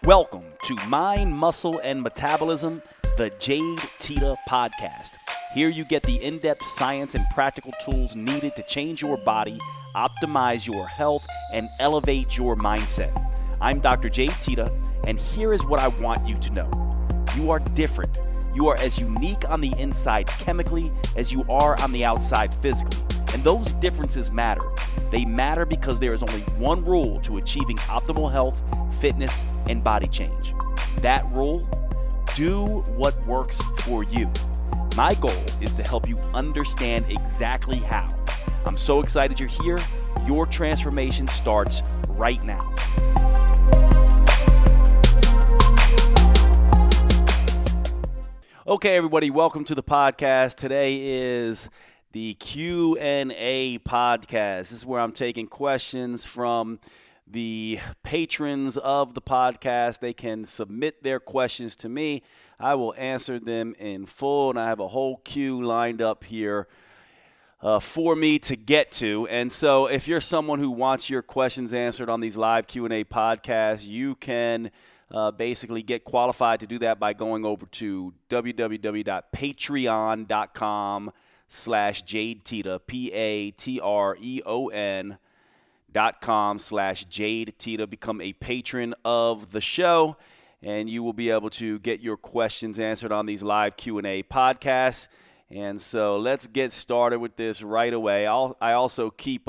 Welcome to Mind, Muscle, and Metabolism, the Jade Teta podcast. Here you get the in-depth science and practical tools needed to change your body, optimize your health, and elevate your mindset. I'm Dr. Jade Teta, and here is what I want you to know. You are different. You are as unique on the inside chemically as you are on the outside physically. And those differences matter. They matter because there is only one rule to achieving optimal health, fitness, and body change. That rule: do what works for you. My goal is to help you understand exactly how. I'm so excited you're here. Your transformation starts right now. Okay, everybody, welcome to the podcast. Today is the Q&A podcast. This is where I'm taking questions from the patrons of the podcast. They can submit their questions to me. I will answer them in full, and I have a whole queue lined up here for me to get to. And so if you're someone who wants your questions answered on these live Q&A podcasts, you can basically get qualified to do that by going over to www.patreon.com/Jade Teta, patreon.com/Jade Teta. Become a patron of the show, and you will be able to get your questions answered on these live Q&A podcasts. And so let's get started with this right away. I also keep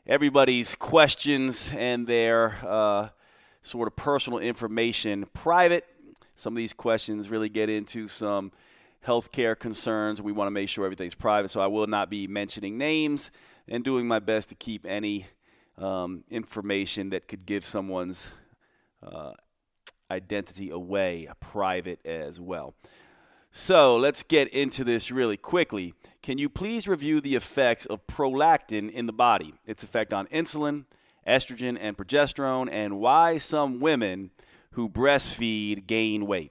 everybody's questions and their sort of personal information private. Some of these questions really get into some healthcare concerns. We want to make sure everything's private, so I will not be mentioning names and doing my best to keep any information that could give someone's identity away private as well. So let's get into this really quickly. Can you please review the effects of prolactin in the body, its effect on insulin, estrogen, and progesterone, and why some women who breastfeed gain weight?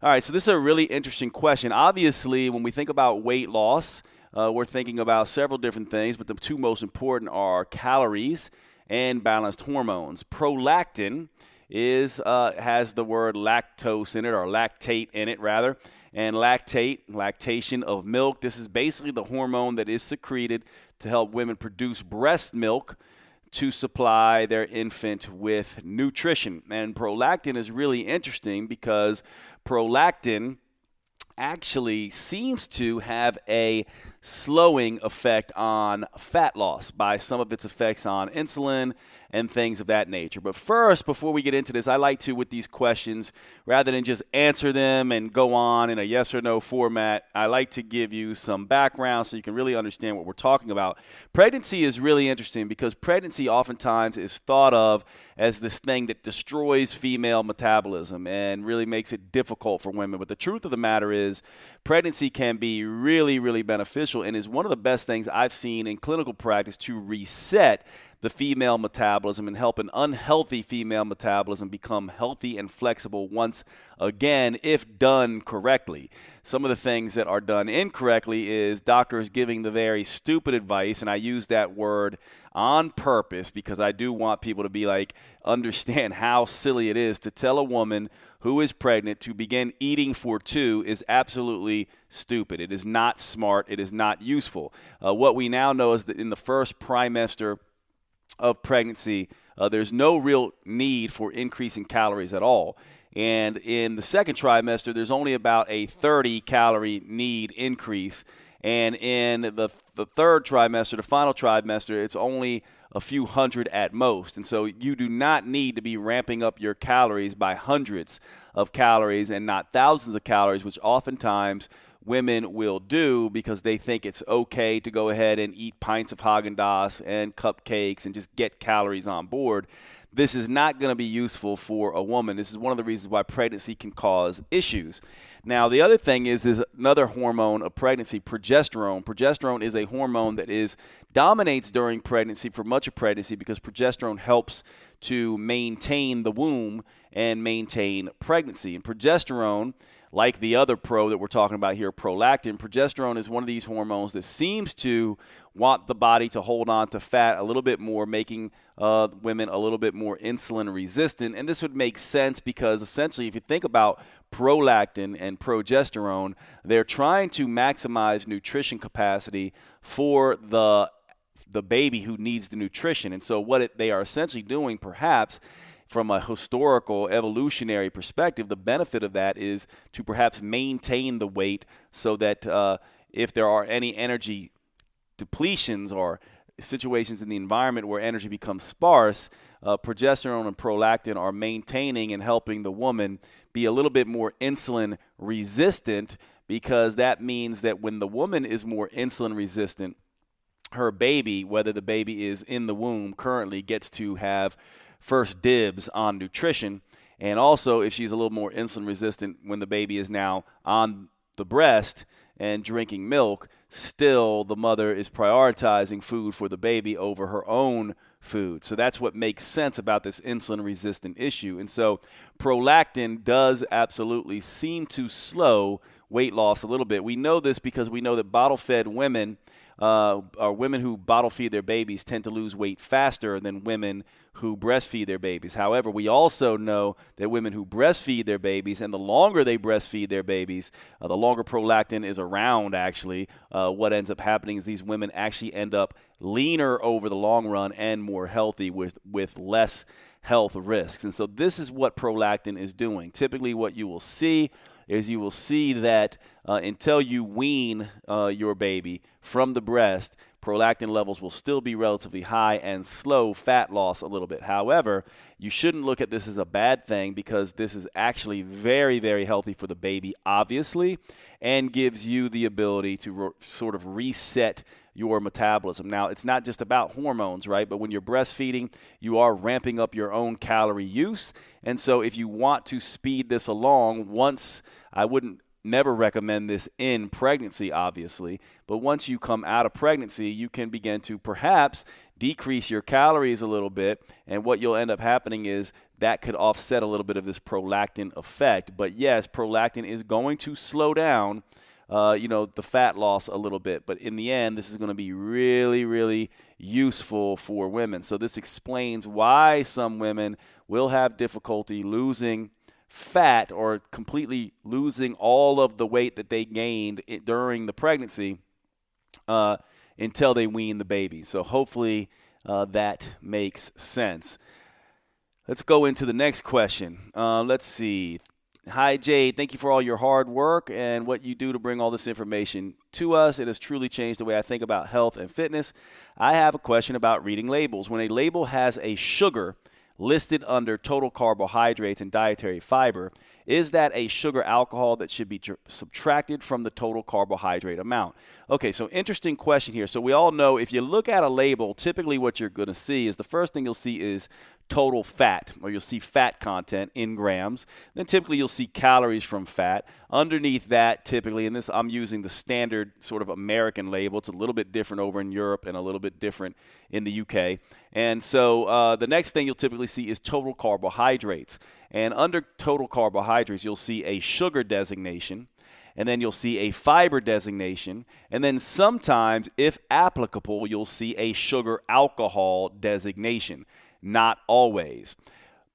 All right, so this is a really interesting question. Obviously, when we think about weight loss, we're thinking about several different things, but the two most important are calories and balanced hormones. Prolactin has the word lactose in it, or lactate in it, rather. And lactation of milk. This is basically the hormone that is secreted to help women produce breast milk to supply their infant with nutrition. And prolactin is really interesting because prolactin actually seems to have a slowing effect on fat loss by some of its effects on insulin and things of that nature. But first, before we get into this, I like to, with these questions, rather than just answer them and go on in a yes or no format, I like to give you some background so you can really understand what we're talking about. Pregnancy is really interesting because pregnancy oftentimes is thought of as this thing that destroys female metabolism and really makes it difficult for women. But the truth of the matter is pregnancy can be really, really beneficial and is one of the best things I've seen in clinical practice to reset the female metabolism and help an unhealthy female metabolism become healthy and flexible once again, if done correctly. Some of the things that are done incorrectly is doctors giving the very stupid advice, and I use that word on purpose because I do want people to be like, understand how silly it is to tell a woman who is pregnant to begin eating for two is absolutely stupid. It is not smart. It is not useful. What we now know is that in the first trimester of pregnancy, there's no real need for increasing calories at all. And in the second trimester, there's only about a 30-calorie need increase. And in the third trimester, the final trimester, it's only a few hundred at most. And so you do not need to be ramping up your calories by hundreds of calories and not thousands of calories, which oftentimes women will do because they think it's okay to go ahead and eat pints of Haagen-Dazs and cupcakes and just get calories on board. This is not going to be useful for a woman. This is one of the reasons why pregnancy can cause issues. Now, the other thing is another hormone of pregnancy, progesterone. Progesterone is a hormone that dominates during pregnancy for much of pregnancy because progesterone helps to maintain the womb and maintain pregnancy. And progesterone like the other pro that we're talking about here, prolactin, progesterone is one of these hormones that seems to want the body to hold on to fat a little bit more, making women a little bit more insulin resistant. And this would make sense because essentially if you think about prolactin and progesterone, they're trying to maximize nutrition capacity for the baby who needs the nutrition. And so what they are essentially doing, perhaps from a historical evolutionary perspective, the benefit of that is to perhaps maintain the weight so that if there are any energy depletions or situations in the environment where energy becomes sparse, progesterone and prolactin are maintaining and helping the woman be a little bit more insulin resistant, because that means that when the woman is more insulin resistant, her baby, whether the baby is in the womb currently, gets to have first dibs on nutrition. And also, if she's a little more insulin resistant when the baby is now on the breast and drinking milk, still the mother is prioritizing food for the baby over her own food. So that's what makes sense about this insulin resistant issue. And so prolactin does absolutely seem to slow weight loss a little bit. We know this because we know that bottle-fed women or women who bottle feed their babies tend to lose weight faster than women who breastfeed their babies. However, we also know that women who breastfeed their babies, and the longer they breastfeed their babies, the longer prolactin is around, actually, what ends up happening is these women actually end up leaner over the long run and more healthy with less health risks. And so this is what prolactin is doing. Typically what you will see is you will see that until you wean your baby from the breast, prolactin levels will still be relatively high and slow fat loss a little bit. However, you shouldn't look at this as a bad thing, because this is actually very, very healthy for the baby, obviously, and gives you the ability to sort of reset your metabolism. Now, it's not just about hormones, right? But when you're breastfeeding, you are ramping up your own calorie use. And so if you want to speed this along, I wouldn't never recommend this in pregnancy, obviously, but once you come out of pregnancy, you can begin to perhaps decrease your calories a little bit, and what you'll end up happening is that could offset a little bit of this prolactin effect. But yes, prolactin is going to slow down the fat loss a little bit. But in the end, this is going to be really, really useful for women. So this explains why some women will have difficulty losing fat or completely losing all of the weight that they gained during the pregnancy until they wean the baby. So hopefully that makes sense. Let's go into the next question. Let's see. Hi, Jade. Thank you for all your hard work and what you do to bring all this information to us. It has truly changed the way I think about health and fitness. I have a question about reading labels. When a label has a sugar listed under total carbohydrates and dietary fiber, is that a sugar alcohol that should be subtracted from the total carbohydrate amount? Okay, so interesting question here. So we all know if you look at a label, typically what you're going to see is the first thing you'll see is total fat, or you'll see fat content in grams. Then typically you'll see calories from fat. Underneath that, typically, and this I'm using the standard sort of American label. It's a little bit different over in Europe and a little bit different in the UK. And so the next thing you'll typically see is total carbohydrates. And under total carbohydrates, you'll see a sugar designation, and then you'll see a fiber designation, and then sometimes, if applicable, you'll see a sugar alcohol designation. Not always.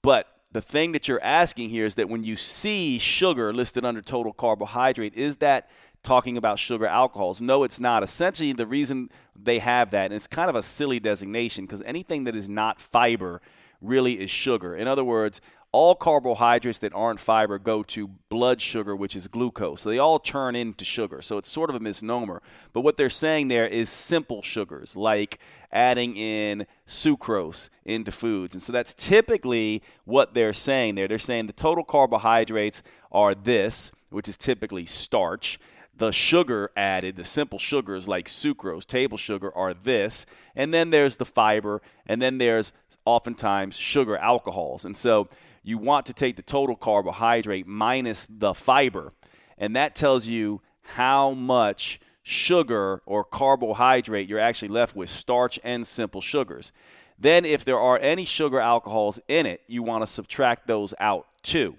But the thing that you're asking here is that when you see sugar listed under total carbohydrate, is that talking about sugar alcohols? No, it's not. Essentially, the reason they have that, and it's kind of a silly designation, because anything that is not fiber really is sugar. In other words, all carbohydrates that aren't fiber go to blood sugar, which is glucose. So they all turn into sugar. So it's sort of a misnomer. But what they're saying there is simple sugars, like adding in sucrose into foods. And so that's typically what they're saying there. They're saying the total carbohydrates are this, which is typically starch. The sugar added, the simple sugars like sucrose, table sugar, are this. And then there's the fiber, and then there's oftentimes sugar alcohols. And so you want to take the total carbohydrate minus the fiber, and that tells you how much sugar or carbohydrate you're actually left with, starch and simple sugars. Then if there are any sugar alcohols in it, you want to subtract those out too.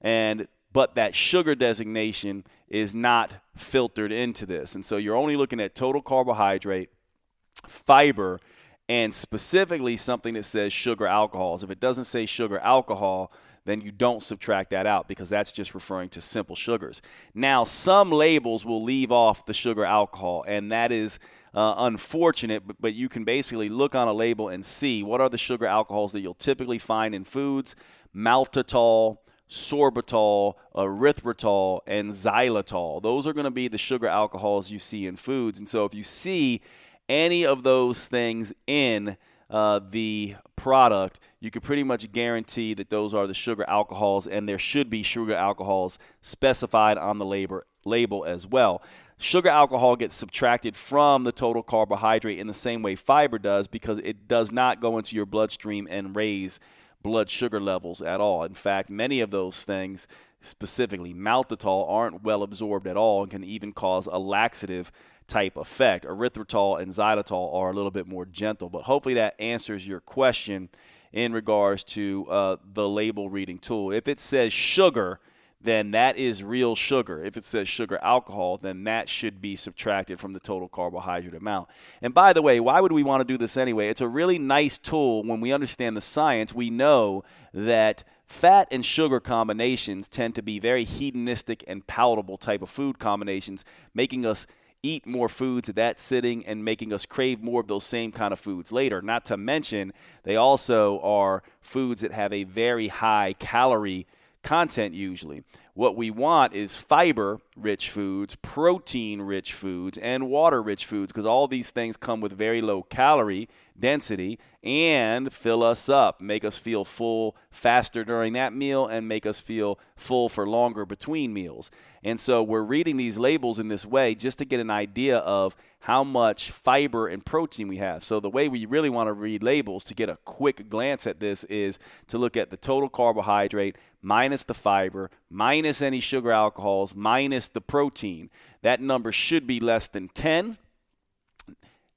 And but that sugar designation is not filtered into this. And so you're only looking at total carbohydrate, fiber, and specifically something that says sugar alcohols. If it doesn't say sugar alcohol, then you don't subtract that out because that's just referring to simple sugars. Now, some labels will leave off the sugar alcohol, and that is unfortunate, but you can basically look on a label and see what are the sugar alcohols that you'll typically find in foods: maltitol, sorbitol, erythritol, and xylitol. Those are going to be the sugar alcohols you see in foods. And so if you see any of those things in the product, you can pretty much guarantee that those are the sugar alcohols, and there should be sugar alcohols specified on the label as well. Sugar alcohol gets subtracted from the total carbohydrate in the same way fiber does, because it does not go into your bloodstream and raise blood sugar levels at all. In fact, many of those things, specifically maltitol, aren't well absorbed at all and can even cause a laxative type effect. Erythritol and xylitol are a little bit more gentle, but hopefully that answers your question in regards to the label reading tool. If it says sugar, then that is real sugar. If it says sugar alcohol, then that should be subtracted from the total carbohydrate amount. And by the way, why would we want to do this anyway? It's a really nice tool. When we understand the science, we know that fat and sugar combinations tend to be very hedonistic and palatable type of food combinations, making us eat more foods at that sitting and making us crave more of those same kind of foods later. Not to mention, they also are foods that have a very high calorie content usually. What we want is fiber-rich foods, protein-rich foods, and water-rich foods, because all these things come with very low calorie density and fill us up, make us feel full faster during that meal, and make us feel full for longer between meals. And so we're reading these labels in this way just to get an idea of how much fiber and protein we have. So the way we really want to read labels to get a quick glance at this is to look at the total carbohydrate minus the fiber, minus any sugar alcohols, minus the protein. That number should be less than 10.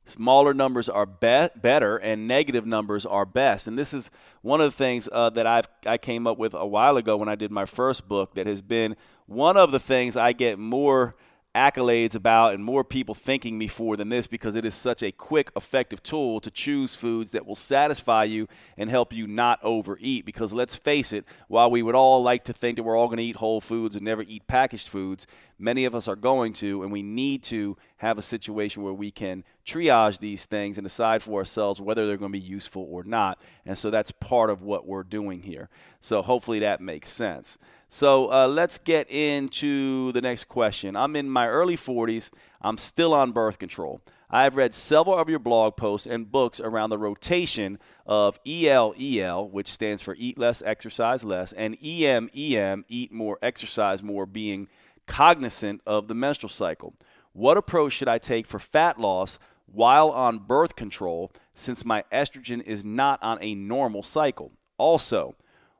Smaller numbers are better, and negative numbers are best. And this is one of the things that I came up with a while ago when I did my first book, that has been one of the things I get more accolades about and more people thanking me for than this, because it is such a quick, effective tool to choose foods that will satisfy you and help you not overeat. Because let's face it, while we would all like to think that we're all going to eat whole foods and never eat packaged foods, many of us are going to, and we need to have a situation where we can triage these things and decide for ourselves whether they're going to be useful or not. And so that's part of what we're doing here. So hopefully that makes sense. So let's get into the next question. I'm in my early 40s. I'm still on birth control. I've read several of your blog posts and books around the rotation of EL, which stands for Eat Less, Exercise Less, and EM, Eat More, Exercise More, being cognizant of the menstrual cycle. What approach should I take for fat loss while on birth control, since my estrogen is not on a normal cycle? Also,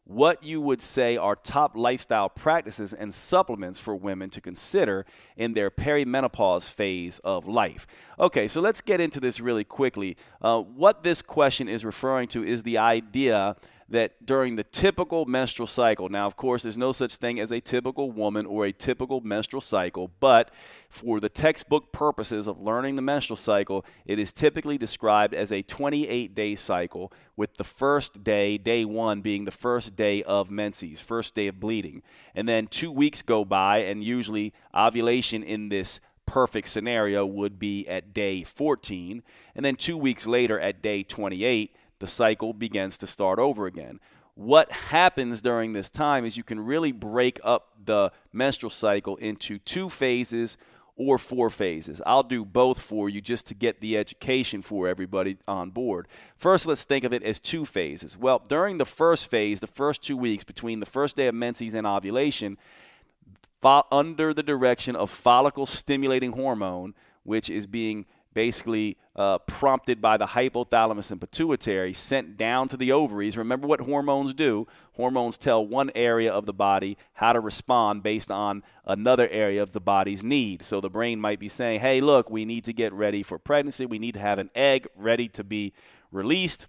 what you would say are top lifestyle practices and supplements for women to consider in their perimenopause phase of life. Okay, so let's get into this really quickly. What this question is referring to is the idea that during the typical menstrual cycle, now, of course, there's no such thing as a typical woman or a typical menstrual cycle, but for the textbook purposes of learning the menstrual cycle, it is typically described as a 28-day cycle, with the first day, day one, being the first day of menses, first day of bleeding. And then 2 weeks go by, and usually ovulation in this perfect scenario would be at day 14. And then 2 weeks later at day 28, the cycle begins to start over again. What happens during this time is you can really break up the menstrual cycle into 2 phases or 4 phases. I'll do both for you just to get the education for everybody on board. First, let's think of it as 2 phases. Well, during the first phase, the first 2 weeks between the first day of menses and ovulation, under the direction of follicle-stimulating hormone, which is being basically prompted by the hypothalamus and pituitary, sent down to the ovaries. Remember what hormones do. Hormones tell one area of the body how to respond based on another area of the body's need. So the brain might be saying, hey, look, we need to get ready for pregnancy. We need to have an egg ready to be released.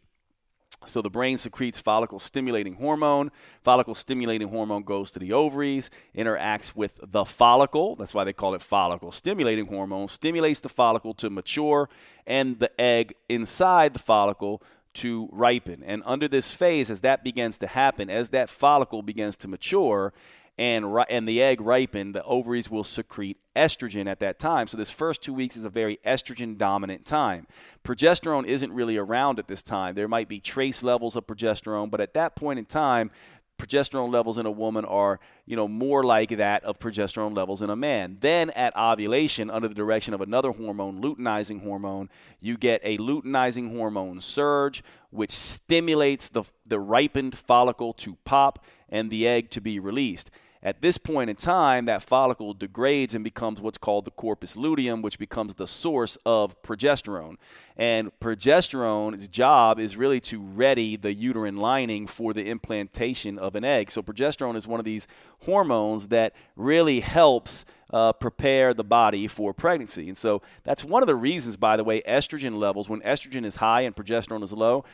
So the brain secretes follicle-stimulating hormone. Follicle-stimulating hormone goes to the ovaries, interacts with the follicle. That's why they call it follicle-stimulating hormone. Stimulates the follicle to mature and the egg inside the follicle to ripen. And under this phase, as that begins to happen, as that follicle begins to mature and the egg ripen, the ovaries will secrete estrogen at that time. So this first 2 weeks is a very estrogen-dominant time. Progesterone isn't really around at this time. There might be trace levels of progesterone, but at that point in time, progesterone levels in a woman are, more like that of progesterone levels in a man. Then at ovulation, under the direction of another hormone, luteinizing hormone, you get a luteinizing hormone surge, which stimulates the ripened follicle to pop and the egg to be released. At this point in time, that follicle degrades and becomes what's called the corpus luteum, which becomes the source of progesterone. And progesterone's job is really to ready the uterine lining for the implantation of an egg. So progesterone is one of these hormones that really helps prepare the body for pregnancy. And so that's one of the reasons, by the way, estrogen levels, when estrogen is high and progesterone is low,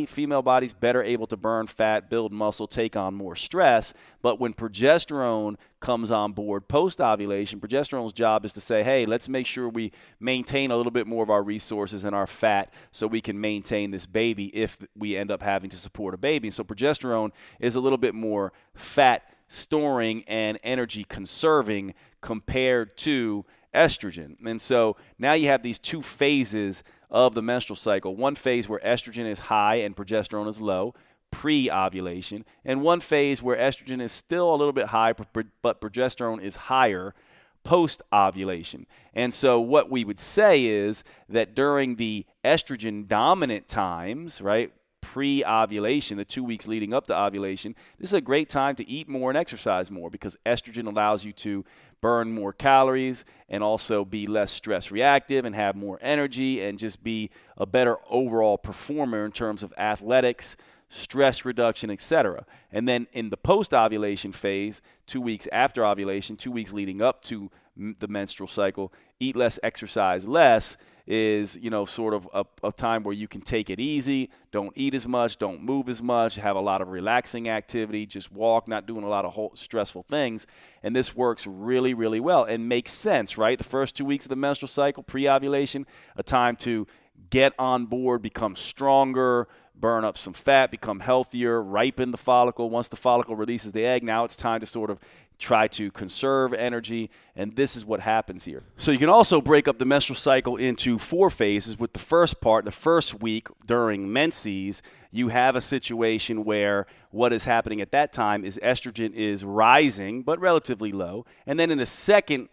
female body's better able to burn fat, build muscle, take on more stress. But when progesterone comes on board post-ovulation, progesterone's job is to say, hey, let's make sure we maintain a little bit more of our resources and our fat so we can maintain this baby if we end up having to support a baby. And so progesterone is a little bit more fat storing and energy conserving compared to estrogen. And so now you have these two phases of the menstrual cycle. One phase where estrogen is high and progesterone is low, pre-ovulation, and one phase where estrogen is still a little bit high, but progesterone is higher post-ovulation. And so what we would say is that during the estrogen-dominant times, right, pre-ovulation, the 2 weeks leading up to ovulation, this is a great time to eat more and exercise more because estrogen allows you to burn more calories and also be less stress reactive and have more energy and just be a better overall performer in terms of athletics, stress reduction, etc. And then in the post-ovulation phase, 2 weeks after ovulation, 2 weeks leading up to the menstrual cycle, eat less, exercise less is, sort of a time where you can take it easy, don't eat as much, don't move as much, have a lot of relaxing activity, just walk, not doing a lot of stressful things. And this works really, really well and makes sense, right? The first 2 weeks of the menstrual cycle, pre-ovulation, a time to get on board, become stronger, burn up some fat, become healthier, ripen the follicle. Once the follicle releases the egg, now it's time to sort of try to conserve energy, and this is what happens here. So you can also break up the menstrual cycle into 4 phases. With the first part, the first week during menses, you have a situation where what is happening at that time is estrogen is rising, but relatively low. And then in the second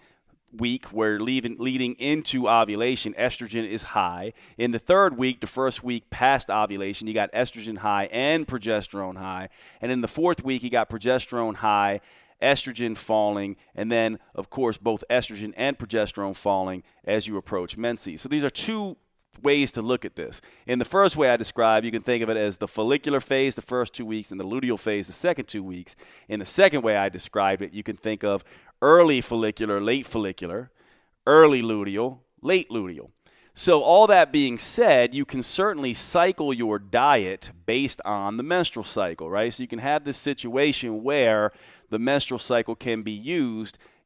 week, where leading into ovulation, estrogen is high. In the third week, the first week past ovulation, you got estrogen high and progesterone high. And in the fourth week, you got progesterone high, estrogen falling, and then, of course, both estrogen and progesterone falling as you approach menses. So these are 2 ways to look at this. In the first way I described, you can think of it as the follicular phase, the first 2 weeks, and the luteal phase, the second 2 weeks. In the second way I described it, you can think of early follicular, early luteal, late luteal. So all that being said, you can certainly cycle your diet based on the menstrual cycle, right? So you can have this situation where the menstrual cycle can be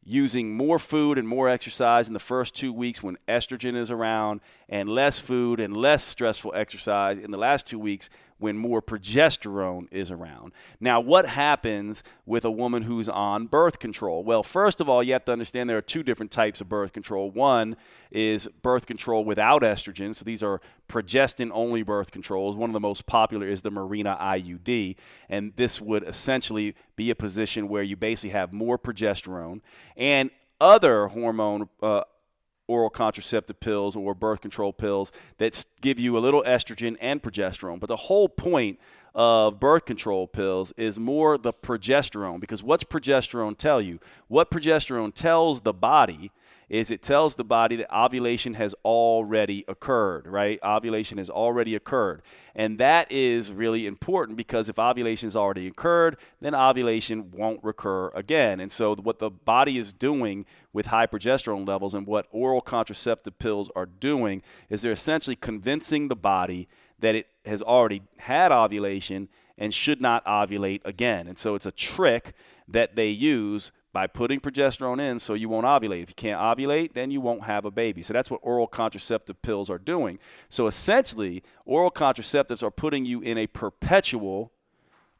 using more food and more exercise in the first 2 weeks when estrogen is around, and less food and less stressful exercise in the last 2 weeks when more progesterone is around. Now, what happens with a woman who's on birth control? Well, first of all, you have to understand there are 2 different types of birth control. One is birth control without estrogen. So these are progestin-only birth controls. One of the most popular is the Mirena IUD. And this would essentially be a position where you basically have more progesterone and other hormone oral contraceptive pills or birth control pills that give you a little estrogen and progesterone. But the whole point of birth control pills is more the progesterone, because what's progesterone tell you? What progesterone tells the body is it tells the body that ovulation has already occurred, right? Ovulation has already occurred. And that is really important because if ovulation has already occurred, then ovulation won't recur again. And so what the body is doing with high progesterone levels and what oral contraceptive pills are doing is they're essentially convincing the body that it has already had ovulation and should not ovulate again. And so it's a trick that they use by putting progesterone in so you won't ovulate. If you can't ovulate, then you won't have a baby. So that's what oral contraceptive pills are doing. So essentially, oral contraceptives are putting you in a perpetual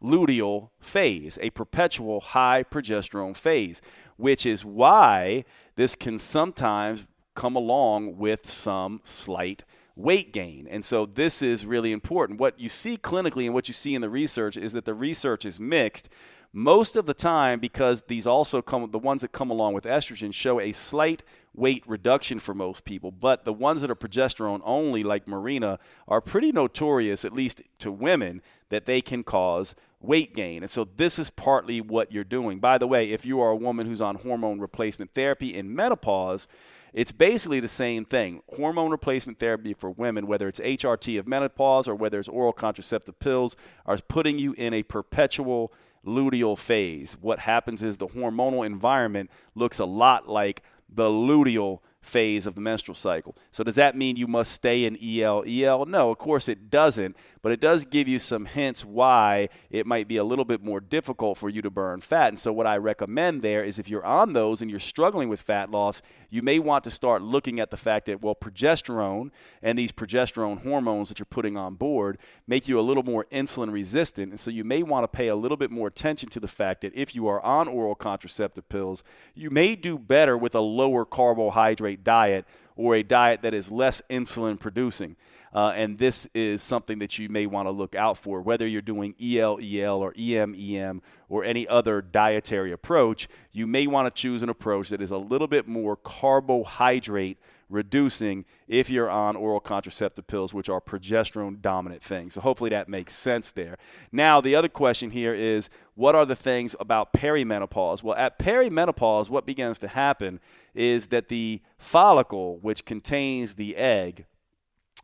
luteal phase, a perpetual high progesterone phase, which is why this can sometimes come along with some slight weight gain. And so this is really important. What you see clinically and what you see in the research is that the research is mixed. Most of the time, because these also come, the ones that come along with estrogen show a slight weight reduction for most people, but the ones that are progesterone only, like Mirena, are pretty notorious, at least to women, that they can cause weight gain. And so this is partly what you're doing. By the way, if you are a woman who's on hormone replacement therapy in menopause, it's basically the same thing. Hormone replacement therapy for women, whether it's HRT of menopause or whether it's oral contraceptive pills, are putting you in a perpetual luteal phase. What happens is the hormonal environment looks a lot like the luteal phase of the menstrual cycle. So does that mean you must stay in EL? No, of course it doesn't, but it does give you some hints why it might be a little bit more difficult for you to burn fat. And so what I recommend there is if you're on those and you're struggling with fat loss, you may want to start looking at the fact that, well, progesterone and these progesterone hormones that you're putting on board make you a little more insulin resistant. And so you may want to pay a little bit more attention to the fact that if you are on oral contraceptive pills, you may do better with a lower carbohydrate diet or a diet that is less insulin producing. And this is something that you may want to look out for, whether you're doing EL or EM or any other dietary approach. You may want to choose an approach that is a little bit more carbohydrate reducing if you're on oral contraceptive pills, which are progesterone dominant things. So hopefully that makes sense there. Now, the other question here is, what are the things about perimenopause? Well, at perimenopause, what begins to happen is that the follicle, which contains the egg,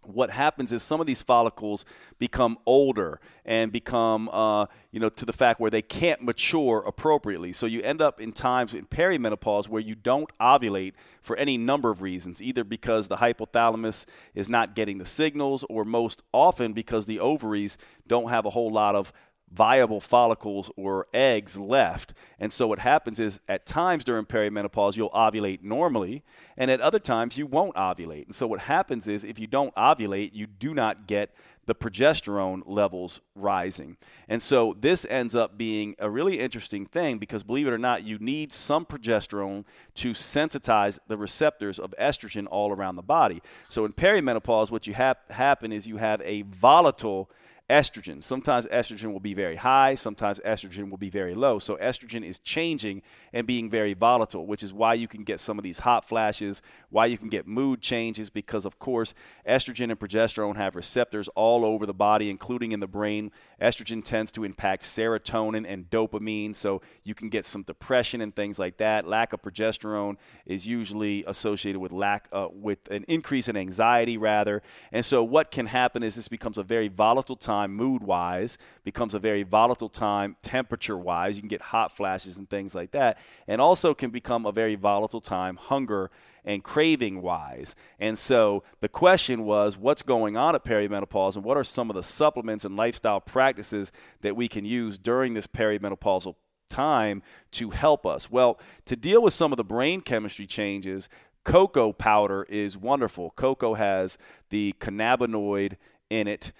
what happens is some of these follicles become older and become, to the fact where they can't mature appropriately. So you end up in times in perimenopause where you don't ovulate for any number of reasons, either because the hypothalamus is not getting the signals or most often because the ovaries don't have a whole lot of viable follicles or eggs left. And so what happens is at times during perimenopause, you'll ovulate normally, and at other times you won't ovulate. And so what happens is if you don't ovulate, you do not get the progesterone levels rising. And so this ends up being a really interesting thing because, believe it or not, you need some progesterone to sensitize the receptors of estrogen all around the body. So in perimenopause, what you happen is you have a volatile estrogen. Sometimes estrogen will be very high, sometimes estrogen will be very low. So estrogen is changing and being very volatile, which is why you can get some of these hot flashes, why you can get mood changes, because of course estrogen and progesterone have receptors all over the body, including in the brain. Estrogen tends to impact serotonin and dopamine, so you can get some depression and things like that. Lack of progesterone is usually associated with with an increase in anxiety rather. And so what can happen is this becomes a very volatile time mood-wise, becomes a very volatile time temperature-wise. You can get hot flashes and things like that, and also can become a very volatile time hunger and craving-wise. And so the question was, what's going on at perimenopause, and what are some of the supplements and lifestyle practices that we can use during this perimenopausal time to help us? Well, to deal with some of the brain chemistry changes, cocoa powder is wonderful. Cocoa has the cannabinoid in it,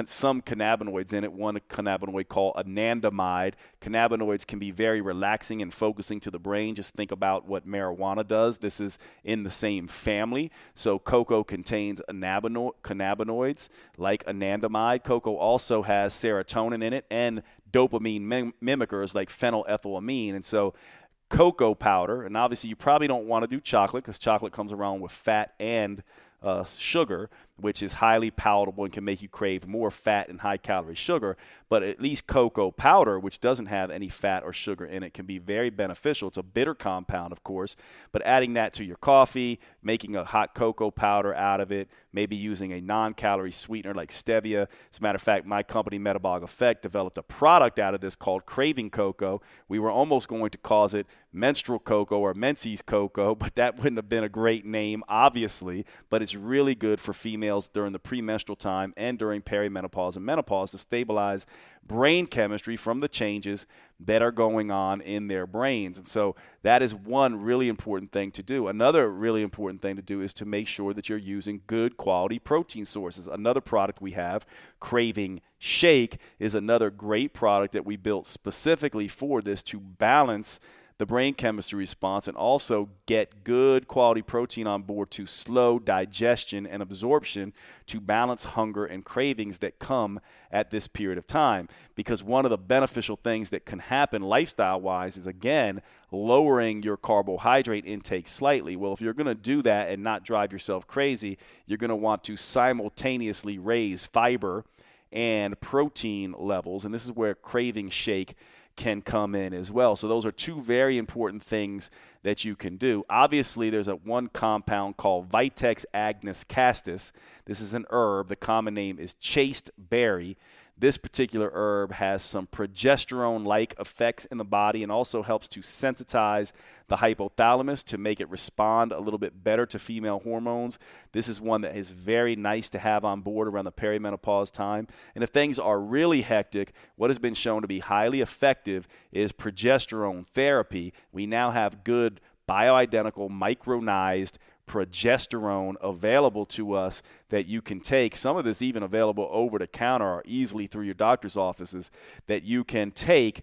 some cannabinoids in it, one cannabinoid called anandamide. Cannabinoids can be very relaxing and focusing to the brain. Just think about what marijuana does. This is in the same family. So cocoa contains cannabinoids like anandamide. Cocoa also has serotonin in it and dopamine mimickers like phenylethylamine. And so cocoa powder, and obviously you probably don't want to do chocolate because chocolate comes around with fat and sugar, which is highly palatable and can make you crave more fat and high-calorie sugar. But at least cocoa powder, which doesn't have any fat or sugar in it, can be very beneficial. It's a bitter compound, of course, but adding that to your coffee, making a hot cocoa powder out of it, maybe using a non-calorie sweetener like stevia. As a matter of fact, my company, Metabolic Effect, developed a product out of this called Craving Cocoa. We were almost going to call it menstrual cocoa or Menses cocoa, but that wouldn't have been a great name, obviously. But it's really good for female females during the premenstrual time and during perimenopause and menopause to stabilize brain chemistry from the changes that are going on in their brains. And so that is one really important thing to do. Another really important thing to do is to make sure that you're using good quality protein sources. Another product we have, Craving Shake, is another great product that we built specifically for this to balance the brain chemistry response and also get good quality protein on board to slow digestion and absorption to balance hunger and cravings that come at this period of time. Because one of the beneficial things that can happen lifestyle-wise is, again, lowering your carbohydrate intake slightly. Well, if you're going to do that and not drive yourself crazy, you're going to want to simultaneously raise fiber and protein levels, and this is where Craving Shake can come in as well. So those are two very important things that you can do. Obviously, there's one compound called Vitex agnus castus. This is an herb. The common name is chaste berry. This particular herb has some progesterone-like effects in the body and also helps to sensitize the hypothalamus to make it respond a little bit better to female hormones. This is one that is very nice to have on board around the perimenopause time. And if things are really hectic, what has been shown to be highly effective is progesterone therapy. We now have good bioidentical micronized progesterone available to us that you can take. Some of this even available over the counter or easily through your doctor's offices that you can take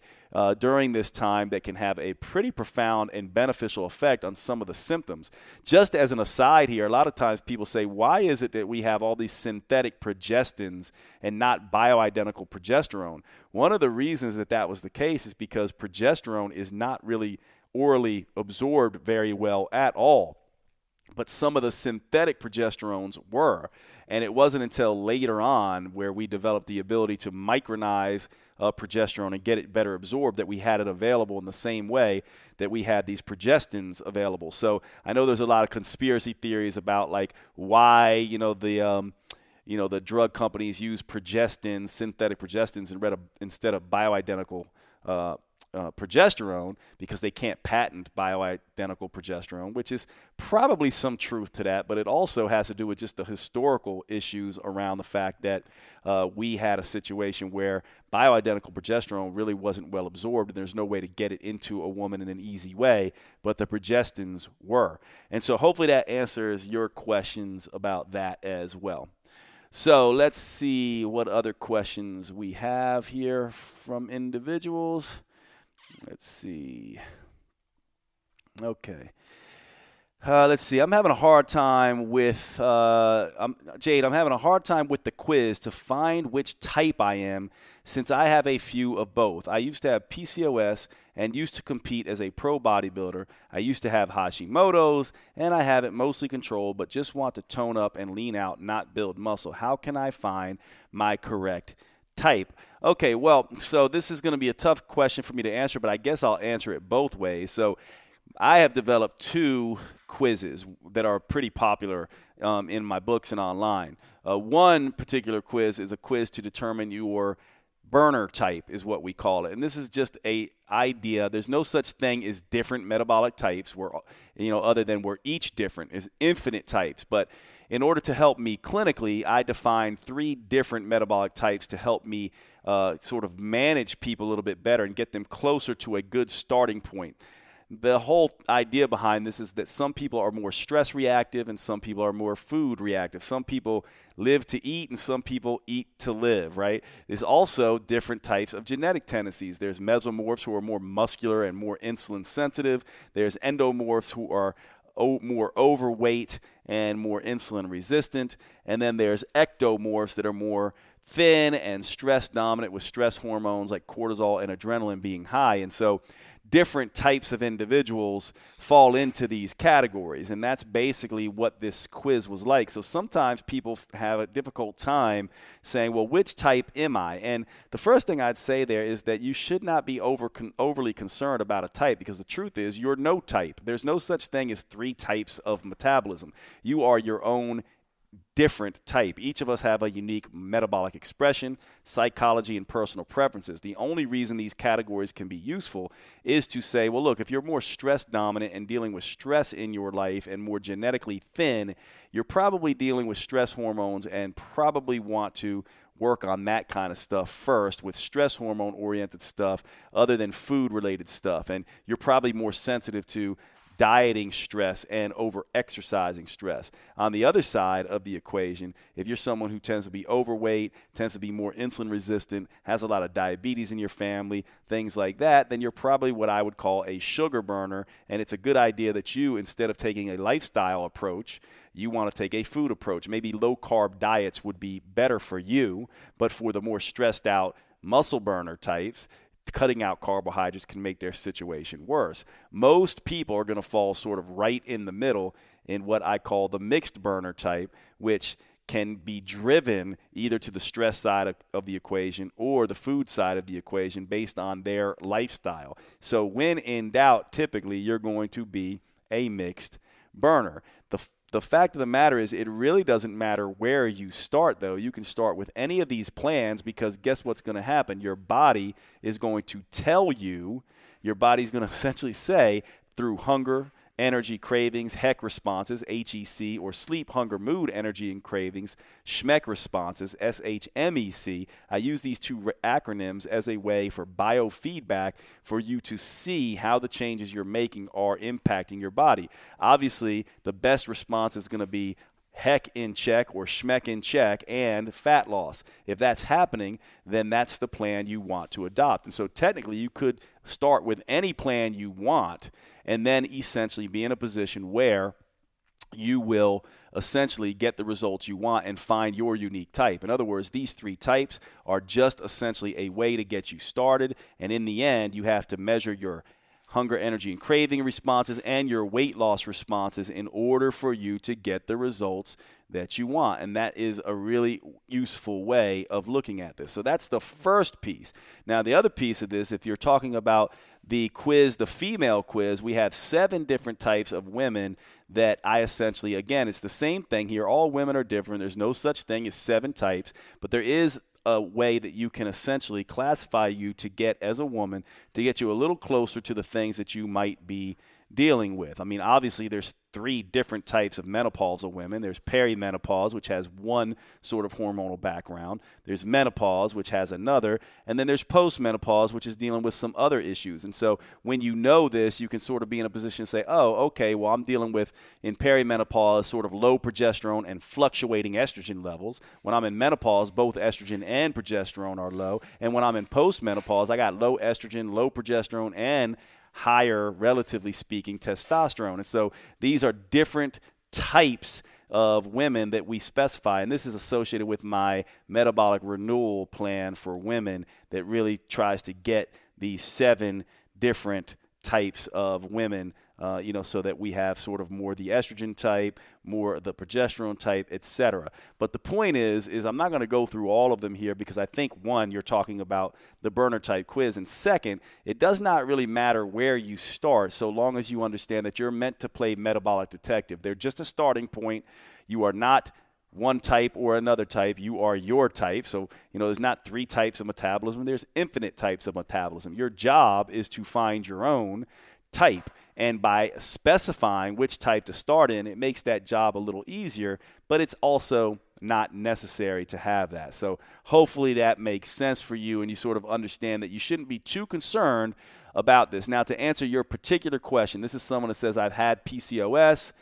during this time that can have a pretty profound and beneficial effect on some of the symptoms. Just as an aside here, a lot of times people say, why is it that we have all these synthetic progestins and not bioidentical progesterone? One of the reasons that that was the case is because progesterone is not really orally absorbed very well at all. But some of the synthetic progesterones were. And it wasn't until later on where we developed the ability to micronize progesterone and get it better absorbed that we had it available in the same way that we had these progestins available. So I know there's a lot of conspiracy theories about like why, the drug companies use progestins, synthetic progestins, instead of bioidentical progesterone, because they can't patent bioidentical progesterone, which is probably some truth to that, but it also has to do with just the historical issues around the fact that we had a situation where bioidentical progesterone really wasn't well absorbed and there's no way to get it into a woman in an easy way, but the progestins were. And so hopefully that answers your questions about that as well. So let's see what other questions we have here from individuals. Let's see. Okay. Let's see. I'm having a hard time with Jade. I'm having a hard time with the quiz to find which type I am, since I have a few of both. I used to have PCOS and used to compete as a pro bodybuilder. I used to have Hashimoto's, and I have it mostly controlled, but just want to tone up and lean out, not build muscle. How can I find my correct type? Okay, well, so this is going to be a tough question for me to answer, but I guess I'll answer it both ways. So I have developed two quizzes that are pretty popular in my books and online. One particular quiz is a quiz to determine your burner type, is what we call it. And this is just a idea. There's no such thing as different metabolic types, where, other than we're each different. There's infinite types. But in order to help me clinically, I define 3 different metabolic types to help me sort of manage people a little bit better and get them closer to a good starting point. The whole idea behind this is that some people are more stress reactive and some people are more food reactive. Some people live to eat and some people eat to live, right? There's also different types of genetic tendencies. There's mesomorphs who are more muscular and more insulin sensitive. There's endomorphs who are more overweight and more insulin resistant. And then there's ectomorphs that are more thin and stress dominant, with stress hormones like cortisol and adrenaline being high. And so different types of individuals fall into these categories, and that's basically what this quiz was like. So sometimes people have a difficult time saying, well, which type am I? And the first thing I'd say there is that you should not be overly concerned about a type, because the truth is you're no type. There's no such thing as 3 types of metabolism. You are your own different type. Each of us have a unique metabolic expression, psychology, and personal preferences. The only reason these categories can be useful is to say, well, look, if you're more stress dominant and dealing with stress in your life and more genetically thin, you're probably dealing with stress hormones and probably want to work on that kind of stuff first with stress hormone oriented stuff other than food related stuff. And you're probably more sensitive to dieting stress and over exercising stress. On the other side of the equation, if you're someone who tends to be overweight, tends to be more insulin resistant, has a lot of diabetes in your family, things like that, then you're probably what I would call a sugar burner. And it's a good idea that you, instead of taking a lifestyle approach, you want to take a food approach. Maybe low carb diets would be better for you, but for the more stressed out muscle burner types, cutting out carbohydrates can make their situation worse. Most people are going to fall sort of right in the middle in what I call the mixed burner type, which can be driven either to the stress side of the equation or the food side of the equation based on their lifestyle. So when in doubt, typically you're going to be a mixed burner. The fact of the matter is it really doesn't matter where you start, though. You can start with any of these plans because guess what's going to happen? Your body is going to tell you, your body's going to essentially say through hunger, energy, cravings, HEC responses, HEC, or sleep, hunger, mood, energy, and cravings, SHMEC responses, SHMEC. I use these two acronyms as a way for biofeedback for you to see how the changes you're making are impacting your body. Obviously, the best response is going to be HEC in check or SHMEC in check and fat loss. If that's happening, then that's the plan you want to adopt. And so technically you could start with any plan you want and then essentially be in a position where you will essentially get the results you want and find your unique type. In other words, these three types are just essentially a way to get you started. And in the end, you have to measure your hunger, energy, and craving responses and your weight loss responses in order for you to get the results that you want. And that is a really useful way of looking at this. So that's the first piece. Now, the other piece of this, if you're talking about the quiz, the female quiz, we have 7 different types of women that I essentially, again, it's the same thing here. All women are different. There's no such thing as 7 types, but there is a way that you can essentially classify you to get as a woman to get you a little closer to the things that you might be dealing with. I mean, obviously there's 3 different types of menopausal women. There's perimenopause, which has one sort of hormonal background. There's menopause, which has another. And then there's postmenopause, which is dealing with some other issues. And so when you know this, you can sort of be in a position to say, oh, okay, well, I'm dealing with, in perimenopause, sort of low progesterone and fluctuating estrogen levels. When I'm in menopause, both estrogen and progesterone are low. And when I'm in postmenopause, I got low estrogen, low progesterone, and higher, relatively speaking, testosterone. And so these are different types of women that we specify. And this is associated with my metabolic renewal plan for women that really tries to get these 7 different types of women, so that we have sort of more the estrogen type, more the progesterone type, etc. But the point is I'm not going to go through all of them here because I think, one, you're talking about the burner type quiz, and second, it does not really matter where you start so long as you understand that you're meant to play metabolic detective. They're just a starting point. You are not one type or another type. You are your type. So, there's not 3 types of metabolism. There's infinite types of metabolism. Your job is to find your own type. And by specifying which type to start in, it makes that job a little easier, but it's also not necessary to have that. So hopefully that makes sense for you and you sort of understand that you shouldn't be too concerned about this. Now, to answer your particular question, this is someone that says, I've had PCOS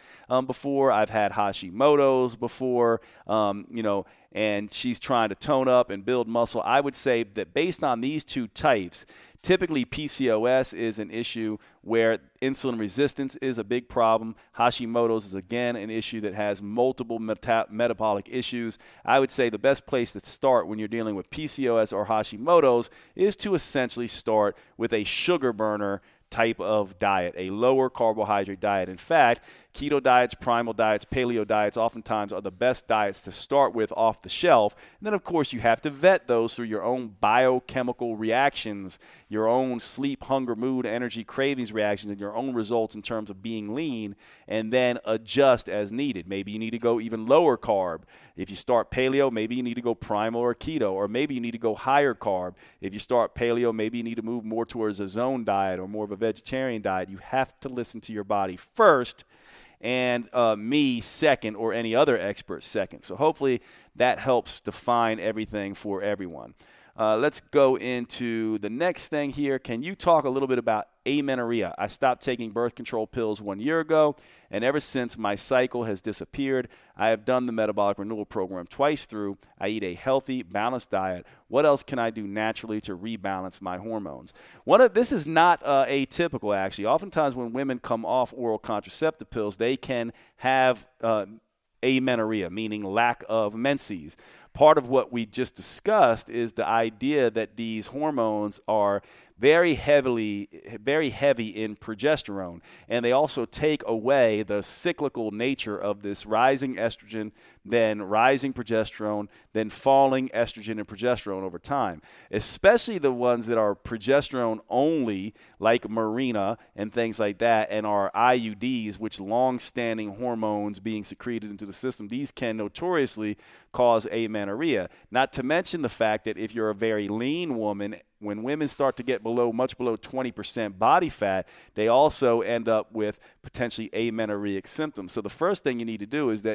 before, I've had Hashimoto's before, and she's trying to tone up and build muscle. I would say that based on these 2 types, typically PCOS is an issue where insulin resistance is a big problem. Hashimoto's is, again, an issue that has multiple metabolic issues. I would say the best place to start when you're dealing with PCOS or Hashimoto's is to essentially start with a sugar burner type of diet, a lower carbohydrate diet. In fact, keto diets, primal diets, paleo diets oftentimes are the best diets to start with off the shelf. And then, of course, you have to vet those through your own biochemical reactions, your own sleep, hunger, mood, energy, cravings reactions, and your own results in terms of being lean, and then adjust as needed. Maybe you need to go even lower carb. If you start paleo, maybe you need to go primal or keto, or maybe you need to go higher carb. If you start paleo, maybe you need to move more towards a zone diet or more of a vegetarian diet. You have to listen to your body first, and me second, or any other expert second. So hopefully that helps define everything for everyone. Let's go into the next thing here. Can you talk a little bit about amenorrhea? I stopped taking birth control pills 1 year ago, and ever since my cycle has disappeared. I have done the metabolic renewal program twice through. I eat a healthy, balanced diet. What else can I do naturally to rebalance my hormones? This is not atypical, actually. Oftentimes when women come off oral contraceptive pills, they can have amenorrhea, meaning lack of menses. Part of what we just discussed is the idea that these hormones are very heavy in progesterone, and they also take away the cyclical nature of this rising estrogen, then rising progesterone, then falling estrogen and progesterone over time, especially the ones that are progesterone only, like Mirena and things like that, and are IUDs, which long-standing hormones being secreted into the system. These can notoriously cause amenorrhea, not to mention the fact that if you're a very lean woman, when women start to get much below 20% body fat, they also end up with potentially amenorrheic symptoms. So the first thing you need to do is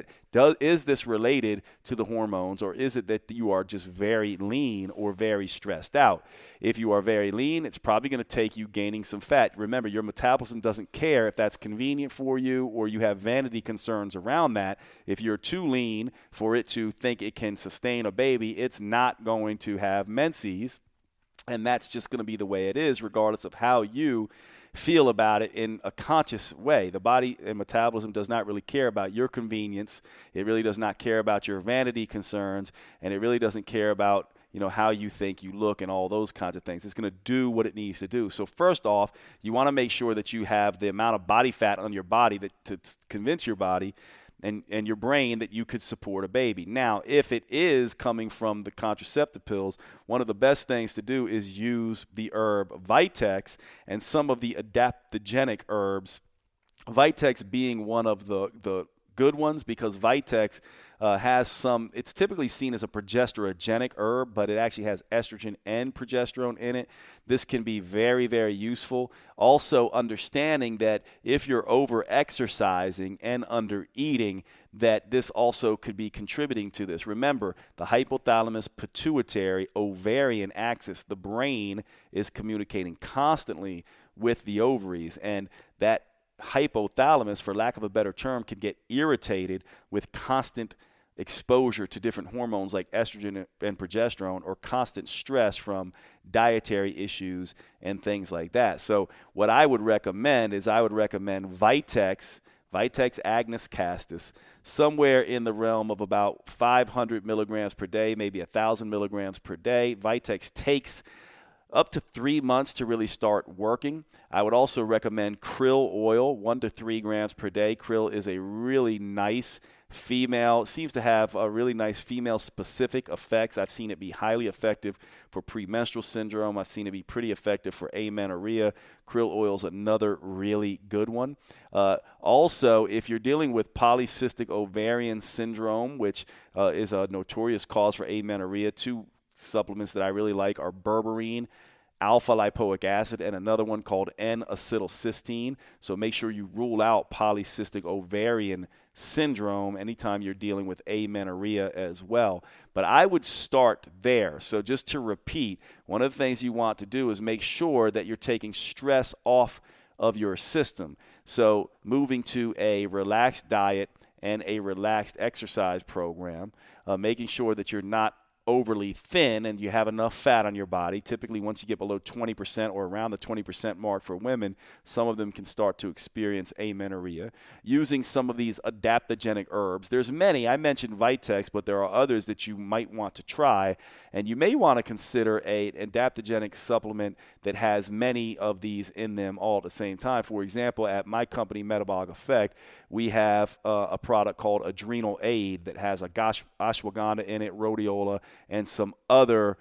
is this related to the hormones, or is it that you are just very lean or very stressed out? If you are very lean, it's probably going to take you gaining some fat. Remember, your metabolism doesn't care if that's convenient for you or you have vanity concerns around that. If you're too lean for it to think it can sustain a baby, it's not going to have menses. And that's just going to be the way it is, regardless of how you feel about it in a conscious way. The body and metabolism does not really care about your convenience. It really does not care about your vanity concerns, and it really doesn't care about how you think you look and all those kinds of things. It's going to do what it needs to do. So first off, you want to make sure that you have the amount of body fat on your body to convince your body and your brain that you could support a baby. Now, if it is coming from the contraceptive pills, one of the best things to do is use the herb Vitex and some of the adaptogenic herbs, Vitex being one of the good ones, because Vitex it's typically seen as a progesterogenic herb, but it actually has estrogen and progesterone in it. This can be very, very useful. Also understanding that if you're over-exercising and under-eating, that this also could be contributing to this. Remember, the hypothalamus, pituitary, ovarian axis, the brain is communicating constantly with the ovaries, and that hypothalamus, for lack of a better term, can get irritated with constant exposure to different hormones like estrogen and progesterone, or constant stress from dietary issues and things like that. So what I would recommend is Vitex Agnus Castus, somewhere in the realm of about 500 milligrams per day, maybe 1,000 milligrams per day. Vitex takes up to 3 months to really start working. I would also recommend krill oil, 1 to 3 grams per day. Krill is a really nice seems to have a really nice female-specific effects. I've seen it be highly effective for premenstrual syndrome. I've seen it be pretty effective for amenorrhea. Krill oil is another really good one. Also, if you're dealing with polycystic ovarian syndrome, which is a notorious cause for amenorrhea, 2 supplements that I really like are berberine, alpha lipoic acid, and another one called N-acetylcysteine. So make sure you rule out polycystic ovarian syndrome anytime you're dealing with amenorrhea as well. But I would start there. So just to repeat, one of the things you want to do is make sure that you're taking stress off of your system. So moving to a relaxed diet and a relaxed exercise program, making sure that you're not overly thin and you have enough fat on your body. Typically, once you get below 20% or around the 20% mark for women, some of them can start to experience amenorrhea. Using some of these adaptogenic herbs. There's many. I mentioned Vitex, but there are others that you might want to try. And you may want to consider an adaptogenic supplement that has many of these in them all at the same time. For example, at my company, Metabolic Effect, we have a product called Adrenal Aid that has a ashwagandha in it, rhodiola, and some other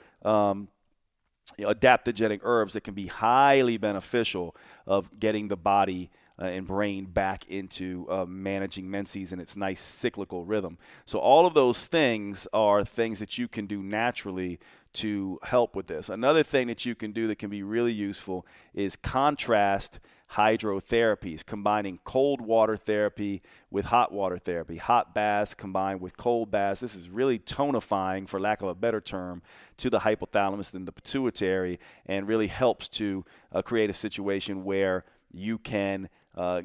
adaptogenic herbs that can be highly beneficial of getting the body and brain back into managing menses and its nice cyclical rhythm. So all of those things are things that you can do naturally to help with this. Another thing that you can do that can be really useful is contrast hydrotherapies, combining cold water therapy with hot water therapy. Hot baths combined with cold baths. This is really tonifying, for lack of a better term, to the hypothalamus and the pituitary, and really helps to create a situation where you can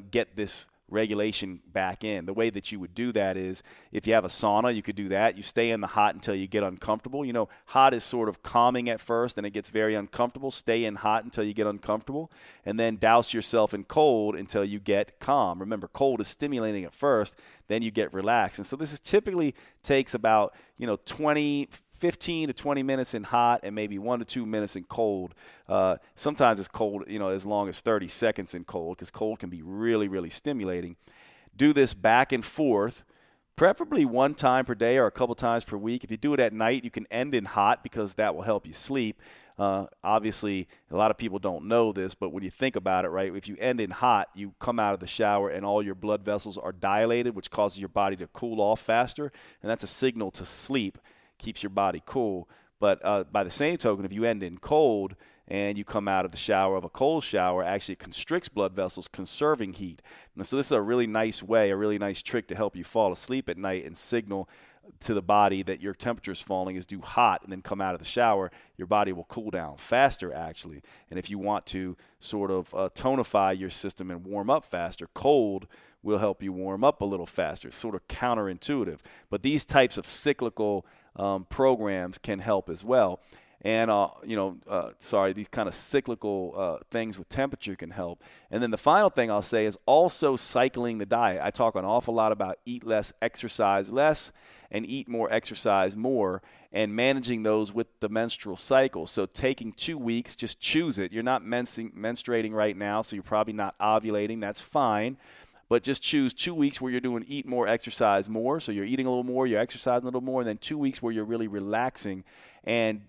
get this regulation back in. The way that you would do that is, if you have a sauna, you could do that. You stay in the hot until you get uncomfortable. You know, hot is sort of calming at first, and it gets very uncomfortable. Stay in hot until you get uncomfortable, and then douse yourself in cold until you get calm. Remember, cold is stimulating at first, then you get relaxed. And so this is typically takes about, 15 to 20 minutes in hot and maybe 1 to 2 minutes in cold. Sometimes it's cold, as long as 30 seconds in cold, because cold can be really, really stimulating. Do this back and forth, preferably one time per day or a couple times per week. If you do it at night, you can end in hot because that will help you sleep. Obviously, a lot of people don't know this, but when you think about it, right, if you end in hot, you come out of the shower and all your blood vessels are dilated, which causes your body to cool off faster, and that's a signal to sleep. Keeps your body cool. But by the same token, if you end in cold and you come out of the shower of a cold shower, actually it constricts blood vessels, conserving heat. And so this is a really nice way, a really nice trick to help you fall asleep at night and signal to the body that your temperature is falling, is do hot and then come out of the shower. Your body will cool down faster, actually. And if you want to sort of tonify your system and warm up faster, cold will help you warm up a little faster. It's sort of counterintuitive. But these types of cyclical programs can help as well. And, these kind of cyclical things with temperature can help. And then the final thing I'll say is also cycling the diet. I talk an awful lot about eat less, exercise less, and eat more, exercise more, and managing those with the menstrual cycle. So taking 2 weeks, just choose it. You're not menstruating right now, so you're probably not ovulating. That's fine. But just choose 2 weeks where you're doing eat more, exercise more. So you're eating a little more, you're exercising a little more, and then 2 weeks where you're really relaxing, and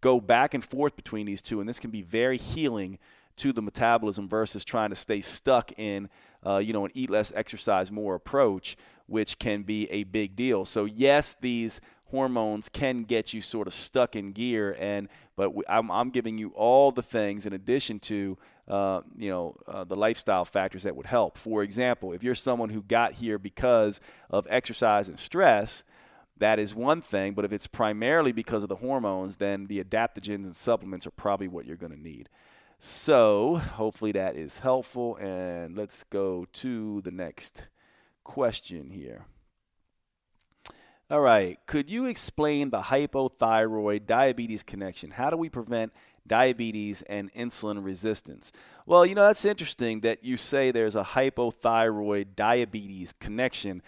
go back and forth between these two. And this can be very healing to the metabolism versus trying to stay stuck in, an eat less, exercise more approach, which can be a big deal. So yes, these hormones can get you sort of stuck in gear, but I'm giving you all the things in addition to the lifestyle factors that would help. For example, if you're someone who got here because of exercise and stress, that is one thing. But if it's primarily because of the hormones, then the adaptogens and supplements are probably what you're going to need. So hopefully that is helpful. And let's go to the next question here. All right. Could you explain the hypothyroid diabetes connection? How do we prevent diabetes and insulin resistance? Well, that's interesting that you say there's a hypothyroid diabetes connection.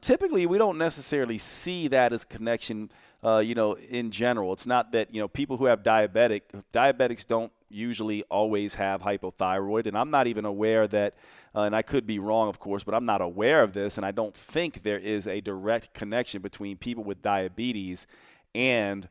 Typically, we don't necessarily see that as connection, in general. It's not that, people who have diabetics don't usually always have hypothyroid. And I'm not even aware that, and I could be wrong, of course, but I'm not aware of this. And I don't think there is a direct connection between people with diabetes and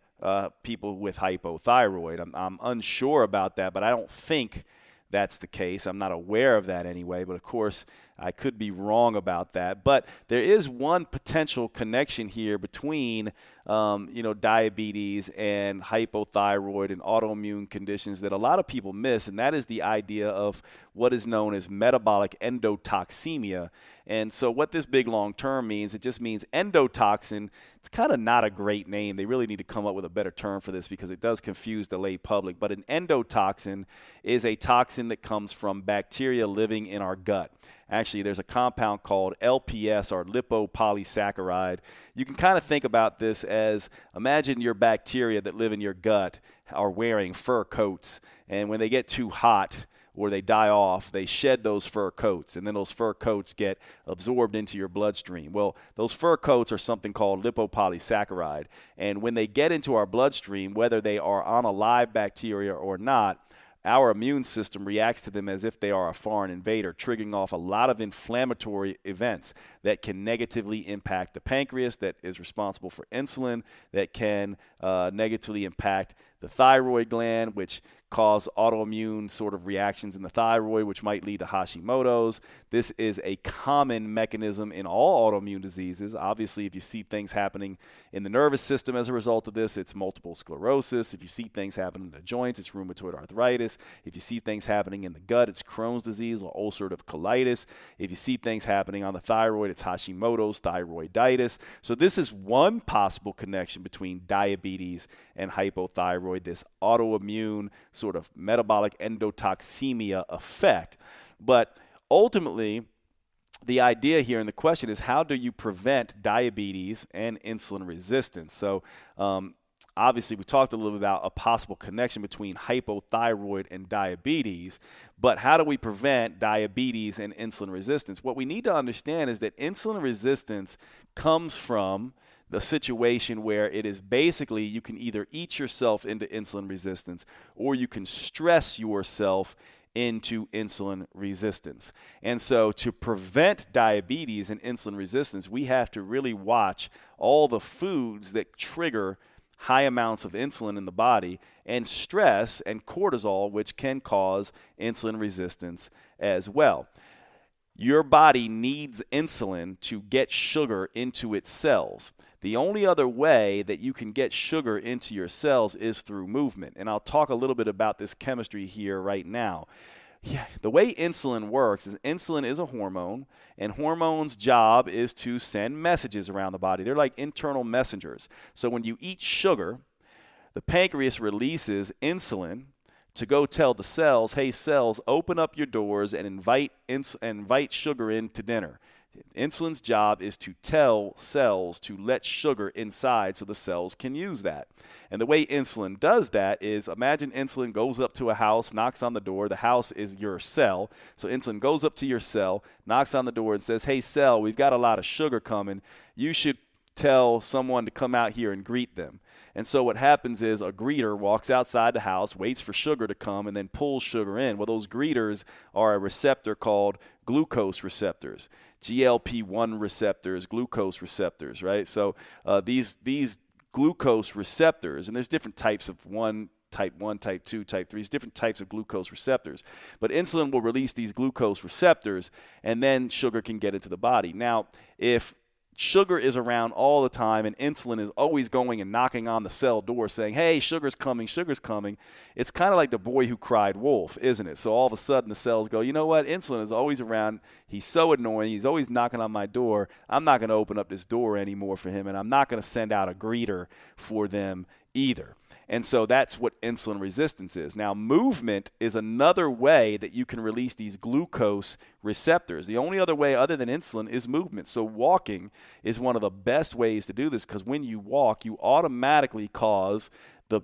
people with hypothyroid. I'm unsure about that, but I don't think that's the case. I'm not aware of that anyway, but of course I could be wrong about that. But there is one potential connection here between, diabetes and hypothyroid and autoimmune conditions that a lot of people miss, and that is the idea of what is known as metabolic endotoxemia. And so what this big long term means, it just means endotoxin. It's kind of not a great name. They really need to come up with a better term for this because it does confuse the lay public. But an endotoxin is a toxin that comes from bacteria living in our gut. Actually, there's a compound called LPS, or lipopolysaccharide. You can kind of think about this as, imagine your bacteria that live in your gut are wearing fur coats, and when they get too hot or they die off, they shed those fur coats, and then those fur coats get absorbed into your bloodstream. Well, those fur coats are something called lipopolysaccharide, and when they get into our bloodstream, whether they are on a live bacteria or not, our immune system reacts to them as if they are a foreign invader, triggering off a lot of inflammatory events that can negatively impact the pancreas, that is responsible for insulin, that can negatively impact the thyroid gland, which cause autoimmune sort of reactions in the thyroid, which might lead to Hashimoto's. This is a common mechanism in all autoimmune diseases. Obviously, if you see things happening in the nervous system as a result of this, it's multiple sclerosis. If you see things happening in the joints, it's rheumatoid arthritis. If you see things happening in the gut, it's Crohn's disease or ulcerative colitis. If you see things happening on the thyroid, it's Hashimoto's thyroiditis. So this is one possible connection between diabetes and hypothyroid, this autoimmune sort of metabolic endotoxemia effect. But ultimately, the idea here and the question is, how do you prevent diabetes and insulin resistance? So obviously, we talked a little bit about a possible connection between hypothyroid and diabetes, but how do we prevent diabetes and insulin resistance? What we need to understand is that insulin resistance comes from the situation where it is basically you can either eat yourself into insulin resistance or you can stress yourself into insulin resistance. And so to prevent diabetes and insulin resistance, we have to really watch all the foods that trigger high amounts of insulin in the body, and stress and cortisol, which can cause insulin resistance as well. Your body needs insulin to get sugar into its cells. The only other way that you can get sugar into your cells is through movement. And I'll talk a little bit about this chemistry here right now. Yeah, the way insulin works is insulin is a hormone, and hormones' job is to send messages around the body. They're like internal messengers. So when you eat sugar, the pancreas releases insulin to go tell the cells, hey, cells, open up your doors and invite sugar into dinner. Insulin's job is to tell cells to let sugar inside so the cells can use that. And the way insulin does that is, imagine insulin goes up to a house, knocks on the door. The house is your cell. So insulin goes up to your cell, knocks on the door and says, hey, cell, we've got a lot of sugar coming. You should tell someone to come out here and greet them. And so what happens is a greeter walks outside the house, waits for sugar to come, and then pulls sugar in. Well, those greeters are a receptor called glucose receptors, GLP-1 receptors, glucose receptors, right? So these glucose receptors, and there's different types of type 1, type 2, type 3, different types of glucose receptors. But insulin will release these glucose receptors, and then sugar can get into the body. Now, if sugar is around all the time and insulin is always going and knocking on the cell door saying, hey, sugar's coming, it's kind of like the boy who cried wolf, isn't it? So all of a sudden the cells go, you know what, insulin is always around, he's so annoying, he's always knocking on my door, I'm not going to open up this door anymore for him, and I'm not going to send out a greeter for them either. And so that's what insulin resistance is. Now, movement is another way that you can release these glucose receptors. The only other way other than insulin is movement. So walking is one of the best ways to do this, because when you walk, you automatically cause the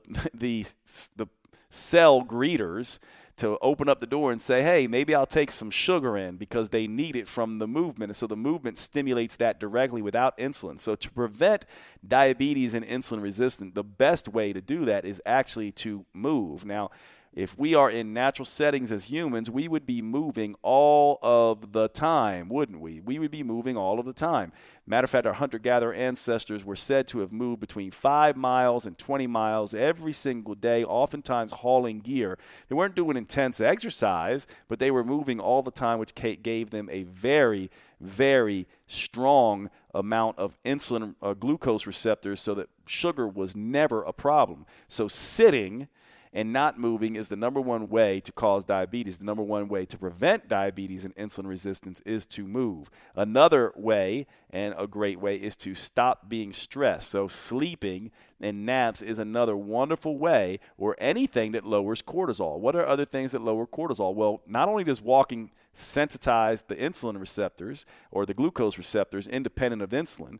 cell greeters to open up the door and say, hey, maybe I'll take some sugar in, because they need it from the movement. And so the movement stimulates that directly without insulin. So to prevent diabetes and insulin resistance, the best way to do that is actually to move. Now, if we are in natural settings as humans, we would be moving all of the time, wouldn't we? We would be moving all of the time. Matter of fact, our hunter-gatherer ancestors were said to have moved between 5 miles and 20 miles every single day, oftentimes hauling gear. They weren't doing intense exercise, but they were moving all the time, which gave them a very, very strong amount of insulin glucose receptors, so that sugar was never a problem. So sitting and not moving is the number one way to cause diabetes. The number one way to prevent diabetes and insulin resistance is to move. Another way, and a great way, is to stop being stressed. So sleeping and naps is another wonderful way, or anything that lowers cortisol. What are other things that lower cortisol? Well, not only does walking sensitize the insulin receptors or the glucose receptors independent of insulin,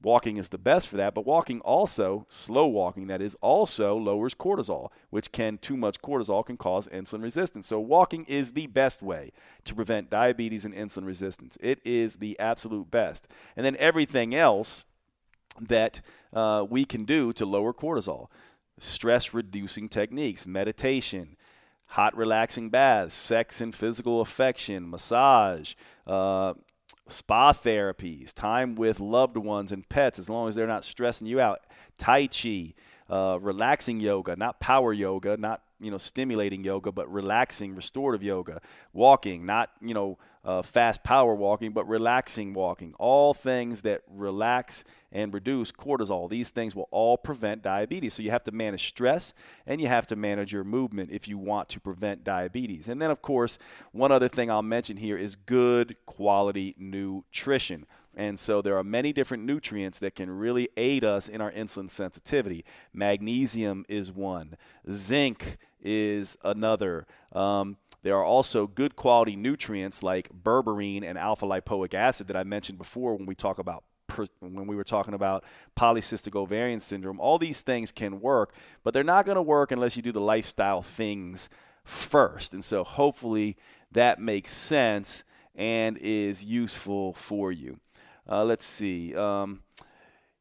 walking is the best for that, but walking also, slow walking that is, also lowers cortisol, which too much cortisol can cause insulin resistance. So walking is the best way to prevent diabetes and insulin resistance. It is the absolute best. And then everything else that we can do to lower cortisol: stress-reducing techniques, meditation, hot relaxing baths, sex and physical affection, massage, spa therapies, time with loved ones and pets as long as they're not stressing you out, tai chi, relaxing yoga, not power yoga, not stimulating yoga, but relaxing, restorative yoga, walking, not fast power walking, but relaxing walking. All things that relax and reduce cortisol. These things will all prevent diabetes. So you have to manage stress and you have to manage your movement if you want to prevent diabetes. And then, of course, one other thing I'll mention here is good quality nutrition. And so there are many different nutrients that can really aid us in our insulin sensitivity. Magnesium is one. Zinc is another. There are also good quality nutrients like berberine and alpha lipoic acid that I mentioned before when we were talking about polycystic ovarian syndrome. All these things can work, but they're not going to work unless you do the lifestyle things first. And so hopefully that makes sense and is useful for you. Let's see.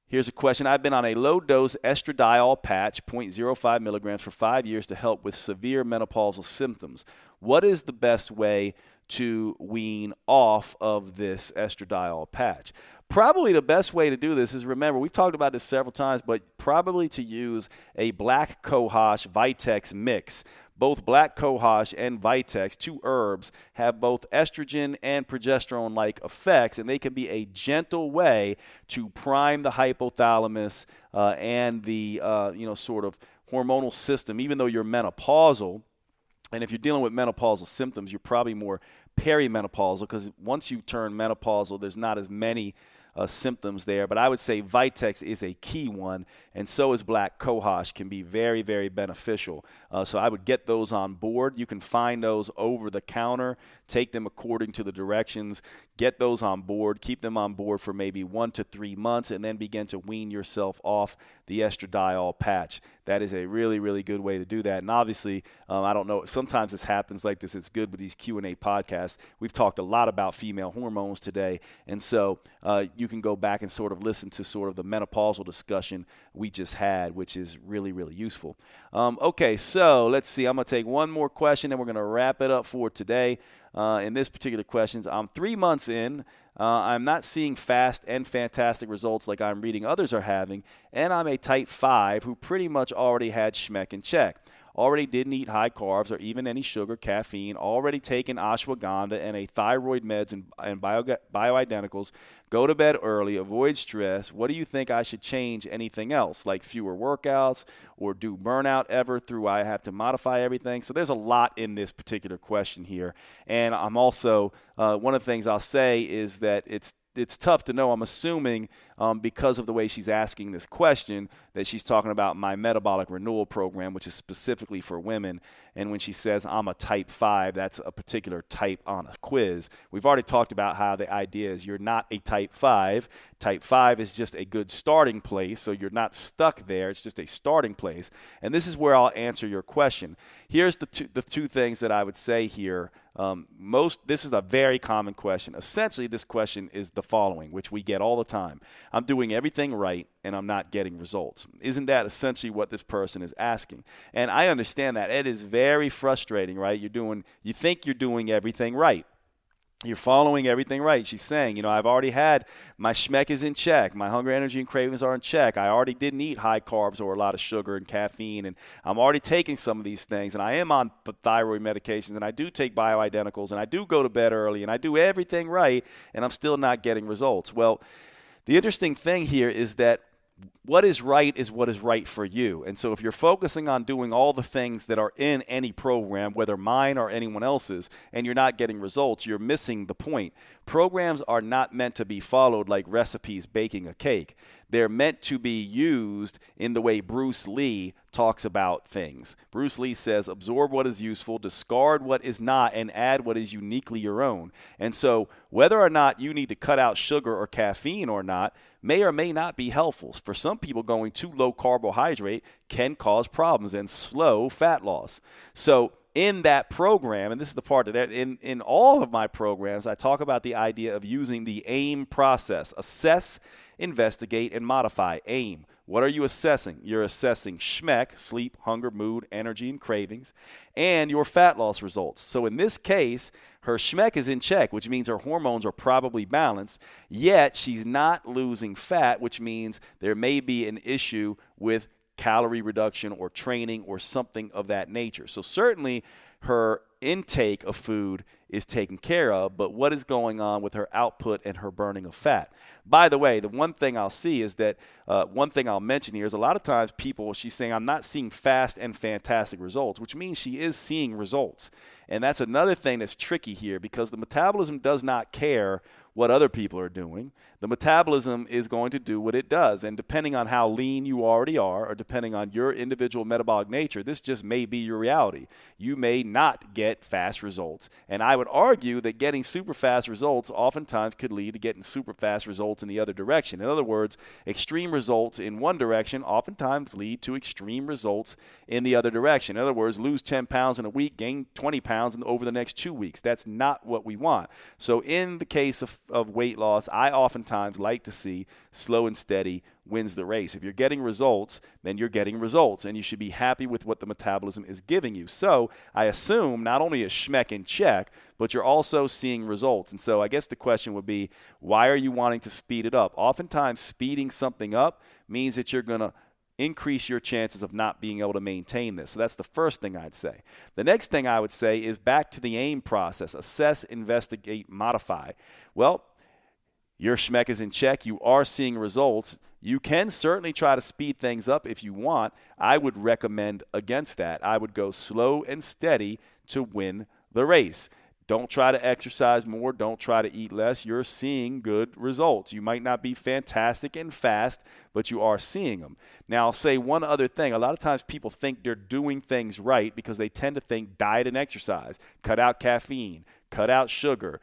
Here's a question. I've been on a low-dose estradiol patch, 0.05 milligrams, for 5 years to help with severe menopausal symptoms. What is the best way to wean off of this estradiol patch? Probably the best way to do this is, remember, we've talked about this several times, but probably to use a black cohosh Vitex mix. Both black cohosh and Vitex, two herbs, have both estrogen and progesterone-like effects, and they can be a gentle way to prime the hypothalamus and the sort of hormonal system. Even though you're menopausal, and if you're dealing with menopausal symptoms, you're probably more perimenopausal, because once you turn menopausal, there's not as many symptoms there. But I would say Vitex is a key one, and so is black cohosh, can be very, very beneficial. So I would get those on board. You can find those over the counter. Take them according to the directions. Get those on board. Keep them on board for maybe 1 to 3 months, and then begin to wean yourself off the estradiol patch. That is a really, really good way to do that. And obviously, I don't know, sometimes this happens like this. It's good with these Q&A podcasts. We've talked a lot about female hormones today, and so you can go back and sort of listen to sort of the menopausal discussion we just had, which is really, really useful. Okay, so let's see. I'm going to take one more question, and we're going to wrap it up for today. In this particular questions, I'm 3 months in. I'm not seeing fast and fantastic results like I'm reading others are having, and I'm a type 5 who pretty much already had schmeck in check. Already didn't eat high carbs or even any sugar, caffeine, already taken ashwagandha and a thyroid meds and bioidenticals, go to bed early, avoid stress. What do you think I should change? Anything else, like fewer workouts or do burnout ever through I have to modify everything? So there's a lot in this particular question here. And I'm also, one of the things I'll say is that it's tough to know. I'm assuming because of the way she's asking this question that she's talking about my metabolic renewal program, which is specifically for women. And when she says I'm a type 5, that's a particular type on a quiz. We've already talked about how the idea is you're not a type 5. Type 5 is just a good starting place, so you're not stuck there. It's just a starting place. And this is where I'll answer your question. Here's the two things that I would say here. This is a very common question. Essentially, this question is the following, which we get all the time. I'm doing everything right, and I'm not getting results. Isn't that essentially what this person is asking? And I understand that. It is very frustrating, right? You think you're doing everything right. You're following everything right. She's saying, I've already had, my schmeck is in check. My hunger, energy, and cravings are in check. I already didn't eat high carbs or a lot of sugar and caffeine, and I'm already taking some of these things, and I am on thyroid medications, and I do take bioidenticals, and I do go to bed early, and I do everything right, and I'm still not getting results. Well, the interesting thing here is that what is what is right for you. And so if you're focusing on doing all the things that are in any program, whether mine or anyone else's, and you're not getting results, you're missing the point. Programs are not meant to be followed like recipes baking a cake. They're meant to be used in the way Bruce Lee talks about things. Bruce Lee says, absorb what is useful, discard what is not, and add what is uniquely your own. And so whether or not you need to cut out sugar or caffeine or not may or may not be helpful. For some people, going too low carbohydrate can cause problems and slow fat loss. So in that program, and this is the part that in all of my programs, I talk about the idea of using the AIM process: assess, investigate, and modify. AIM. What are you assessing? You're assessing SHMEC, sleep, hunger, mood, energy, and cravings, and your fat loss results. So in this case, her SHMEC is in check, which means her hormones are probably balanced, yet she's not losing fat, which means there may be an issue with calorie reduction or training or something of that nature. So certainly her intake of food is taken care of, but what is going on with her output and her burning of fat? By the way, the one thing I'll see is that one thing I'll mention here is a lot of times she's saying, I'm not seeing fast and fantastic results, which means she is seeing results. And that's another thing that's tricky here, because the metabolism does not care what other people are doing. The metabolism is going to do what it does. And depending on how lean you already are, or depending on your individual metabolic nature, this just may be your reality. You may not get fast results. And I would argue that getting super fast results oftentimes could lead to getting super fast results in the other direction. In other words, extreme results in one direction oftentimes lead to extreme results in the other direction. In other words, lose 10 pounds in a week, gain 20 pounds over the next 2 weeks. That's not what we want. So in the case of weight loss, I oftentimes like to see slow and steady wins the race. If you're getting results, then you're getting results, and you should be happy with what the metabolism is giving you. So I assume not only is SHMEC in check, but you're also seeing results. And so I guess the question would be, why are you wanting to speed it up? Oftentimes, speeding something up means that you're going to increase your chances of not being able to maintain this. So that's the first thing I'd say. The next thing I would say is back to the AIM process: assess, investigate, modify. Well, your SHMEC is in check. You are seeing results. You can certainly try to speed things up if you want. I would recommend against that. I would go slow and steady to win the race. Don't try to exercise more. Don't try to eat less. You're seeing good results. You might not be fantastic and fast, but you are seeing them. Now, I'll say one other thing. A lot of times people think they're doing things right because they tend to think diet and exercise, cut out caffeine, cut out sugar,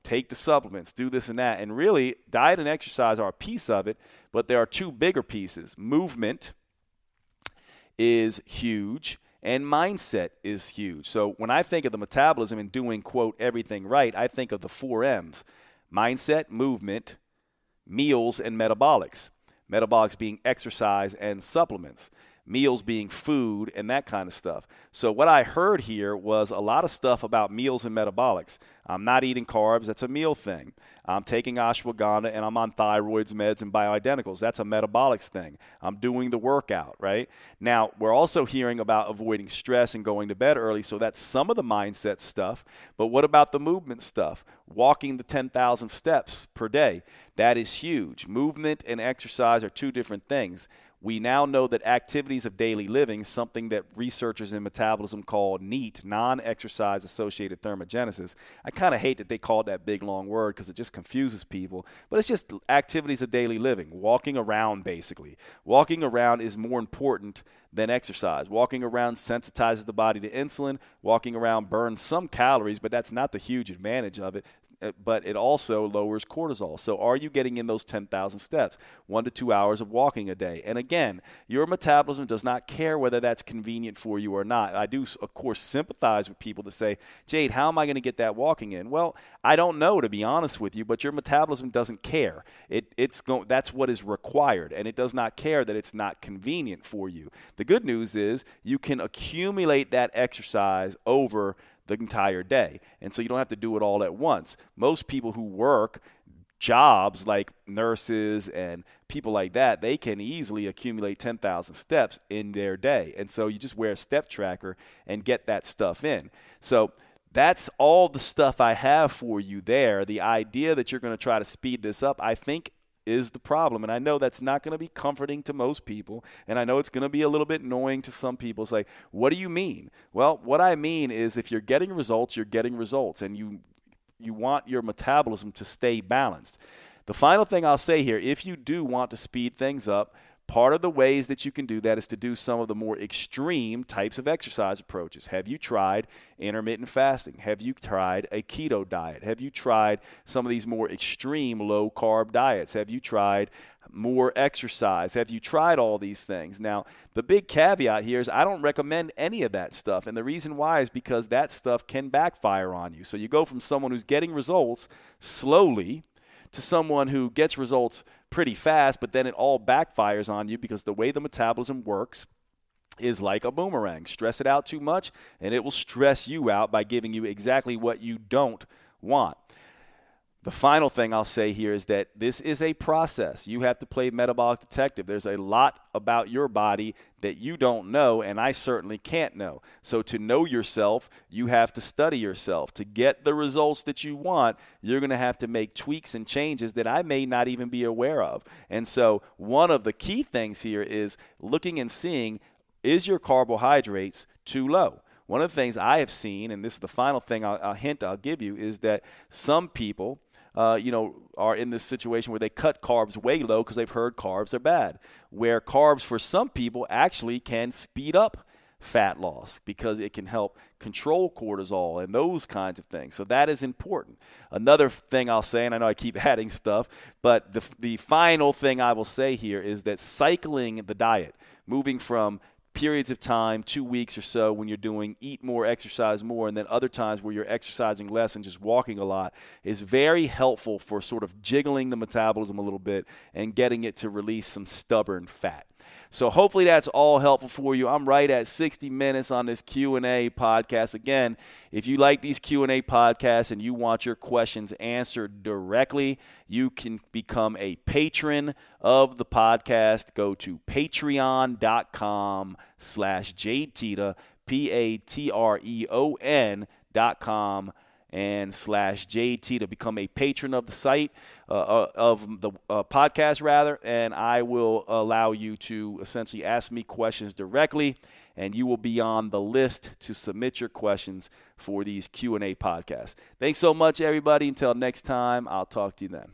take the supplements, do this and that. And really, diet and exercise are a piece of it, but there are two bigger pieces. Movement is huge, and mindset is huge. So when I think of the metabolism and doing, quote, everything right, I think of the 4 M's: mindset, movement, meals, and metabolics. Metabolics being exercise and supplements. Meals being food and that kind of stuff. So what I heard here was a lot of stuff about meals and metabolics. I'm not eating carbs. That's a meal thing. I'm taking ashwagandha, and I'm on thyroids meds and bioidenticals. That's a metabolics thing. I'm doing the workout, right? Now, we're also hearing about avoiding stress and going to bed early, so that's some of the mindset stuff. But what about the movement stuff? Walking the 10,000 steps per day. That is huge. Movement and exercise are two different things. We now know that activities of daily living, something that researchers in metabolism call NEAT, non-exercise associated thermogenesis. I kind of hate that they called that big, long word because it just confuses people. But it's just activities of daily living, walking around basically. Walking around is more important than exercise. Walking around sensitizes the body to insulin. Walking around burns some calories, but that's not the huge advantage of it. But it also lowers cortisol. So are you getting in those 10,000 steps, 1 to 2 hours of walking a day? And again, your metabolism does not care whether that's convenient for you or not. I do, of course, sympathize with people that say, Jade, how am I going to get that walking in? Well, I don't know, to be honest with you, but your metabolism doesn't care. That's what is required, and it does not care that it's not convenient for you. The good news is you can accumulate that exercise over the entire day. And so you don't have to do it all at once. Most people who work jobs like nurses and people like that, they can easily accumulate 10,000 steps in their day. And so you just wear a step tracker and get that stuff in. So that's all the stuff I have for you there. The idea that you're going to try to speed this up, I think is the problem. And I know that's not going to be comforting to most people, and I know it's going to be a little bit annoying to some people. It's like, what do you mean? Well, what I mean is if you're getting results, you're getting results, and you want your metabolism to stay balanced. The final thing I'll say here, if you do want to speed things up, part of the ways that you can do that is to do some of the more extreme types of exercise approaches. Have you tried intermittent fasting? Have you tried a keto diet? Have you tried some of these more extreme low-carb diets? Have you tried more exercise? Have you tried all these things? Now, the big caveat here is I don't recommend any of that stuff, and the reason why is because that stuff can backfire on you. So you go from someone who's getting results slowly to someone who gets results pretty fast, but then it all backfires on you because the way the metabolism works is like a boomerang. Stress it out too much, and it will stress you out by giving you exactly what you don't want. The final thing I'll say here is that this is a process. You have to play metabolic detective. There's a lot about your body that you don't know, and I certainly can't know. So to know yourself, you have to study yourself. To get the results that you want, you're going to have to make tweaks and changes that I may not even be aware of. And so one of the key things here is looking and seeing, is your carbohydrates too low? One of the things I have seen, and this is the final thing I'll give you, is that some people are in this situation where they cut carbs way low because they've heard carbs are bad, where carbs for some people actually can speed up fat loss because it can help control cortisol and those kinds of things. So that is important. Another thing I'll say, and I know I keep adding stuff, but the final thing I will say here is that cycling the diet, moving from periods of time, 2 weeks or so, when you're doing eat more, exercise more, and then other times where you're exercising less and just walking a lot, is very helpful for sort of jiggling the metabolism a little bit and getting it to release some stubborn fat. So hopefully that's all helpful for you. I'm right at 60 minutes on this Q&A podcast. Again, if you like these Q&A podcasts and you want your questions answered directly, you can become a patron of the podcast. Go to patreon.com/Jade Teta, patreon.com and /Jade Teta. Become a patron of the site, of the podcast rather, and I will allow you to essentially ask me questions directly, and you will be on the list to submit your questions for these Q&A podcasts. Thanks so much, everybody. Until next time, I'll talk to you then.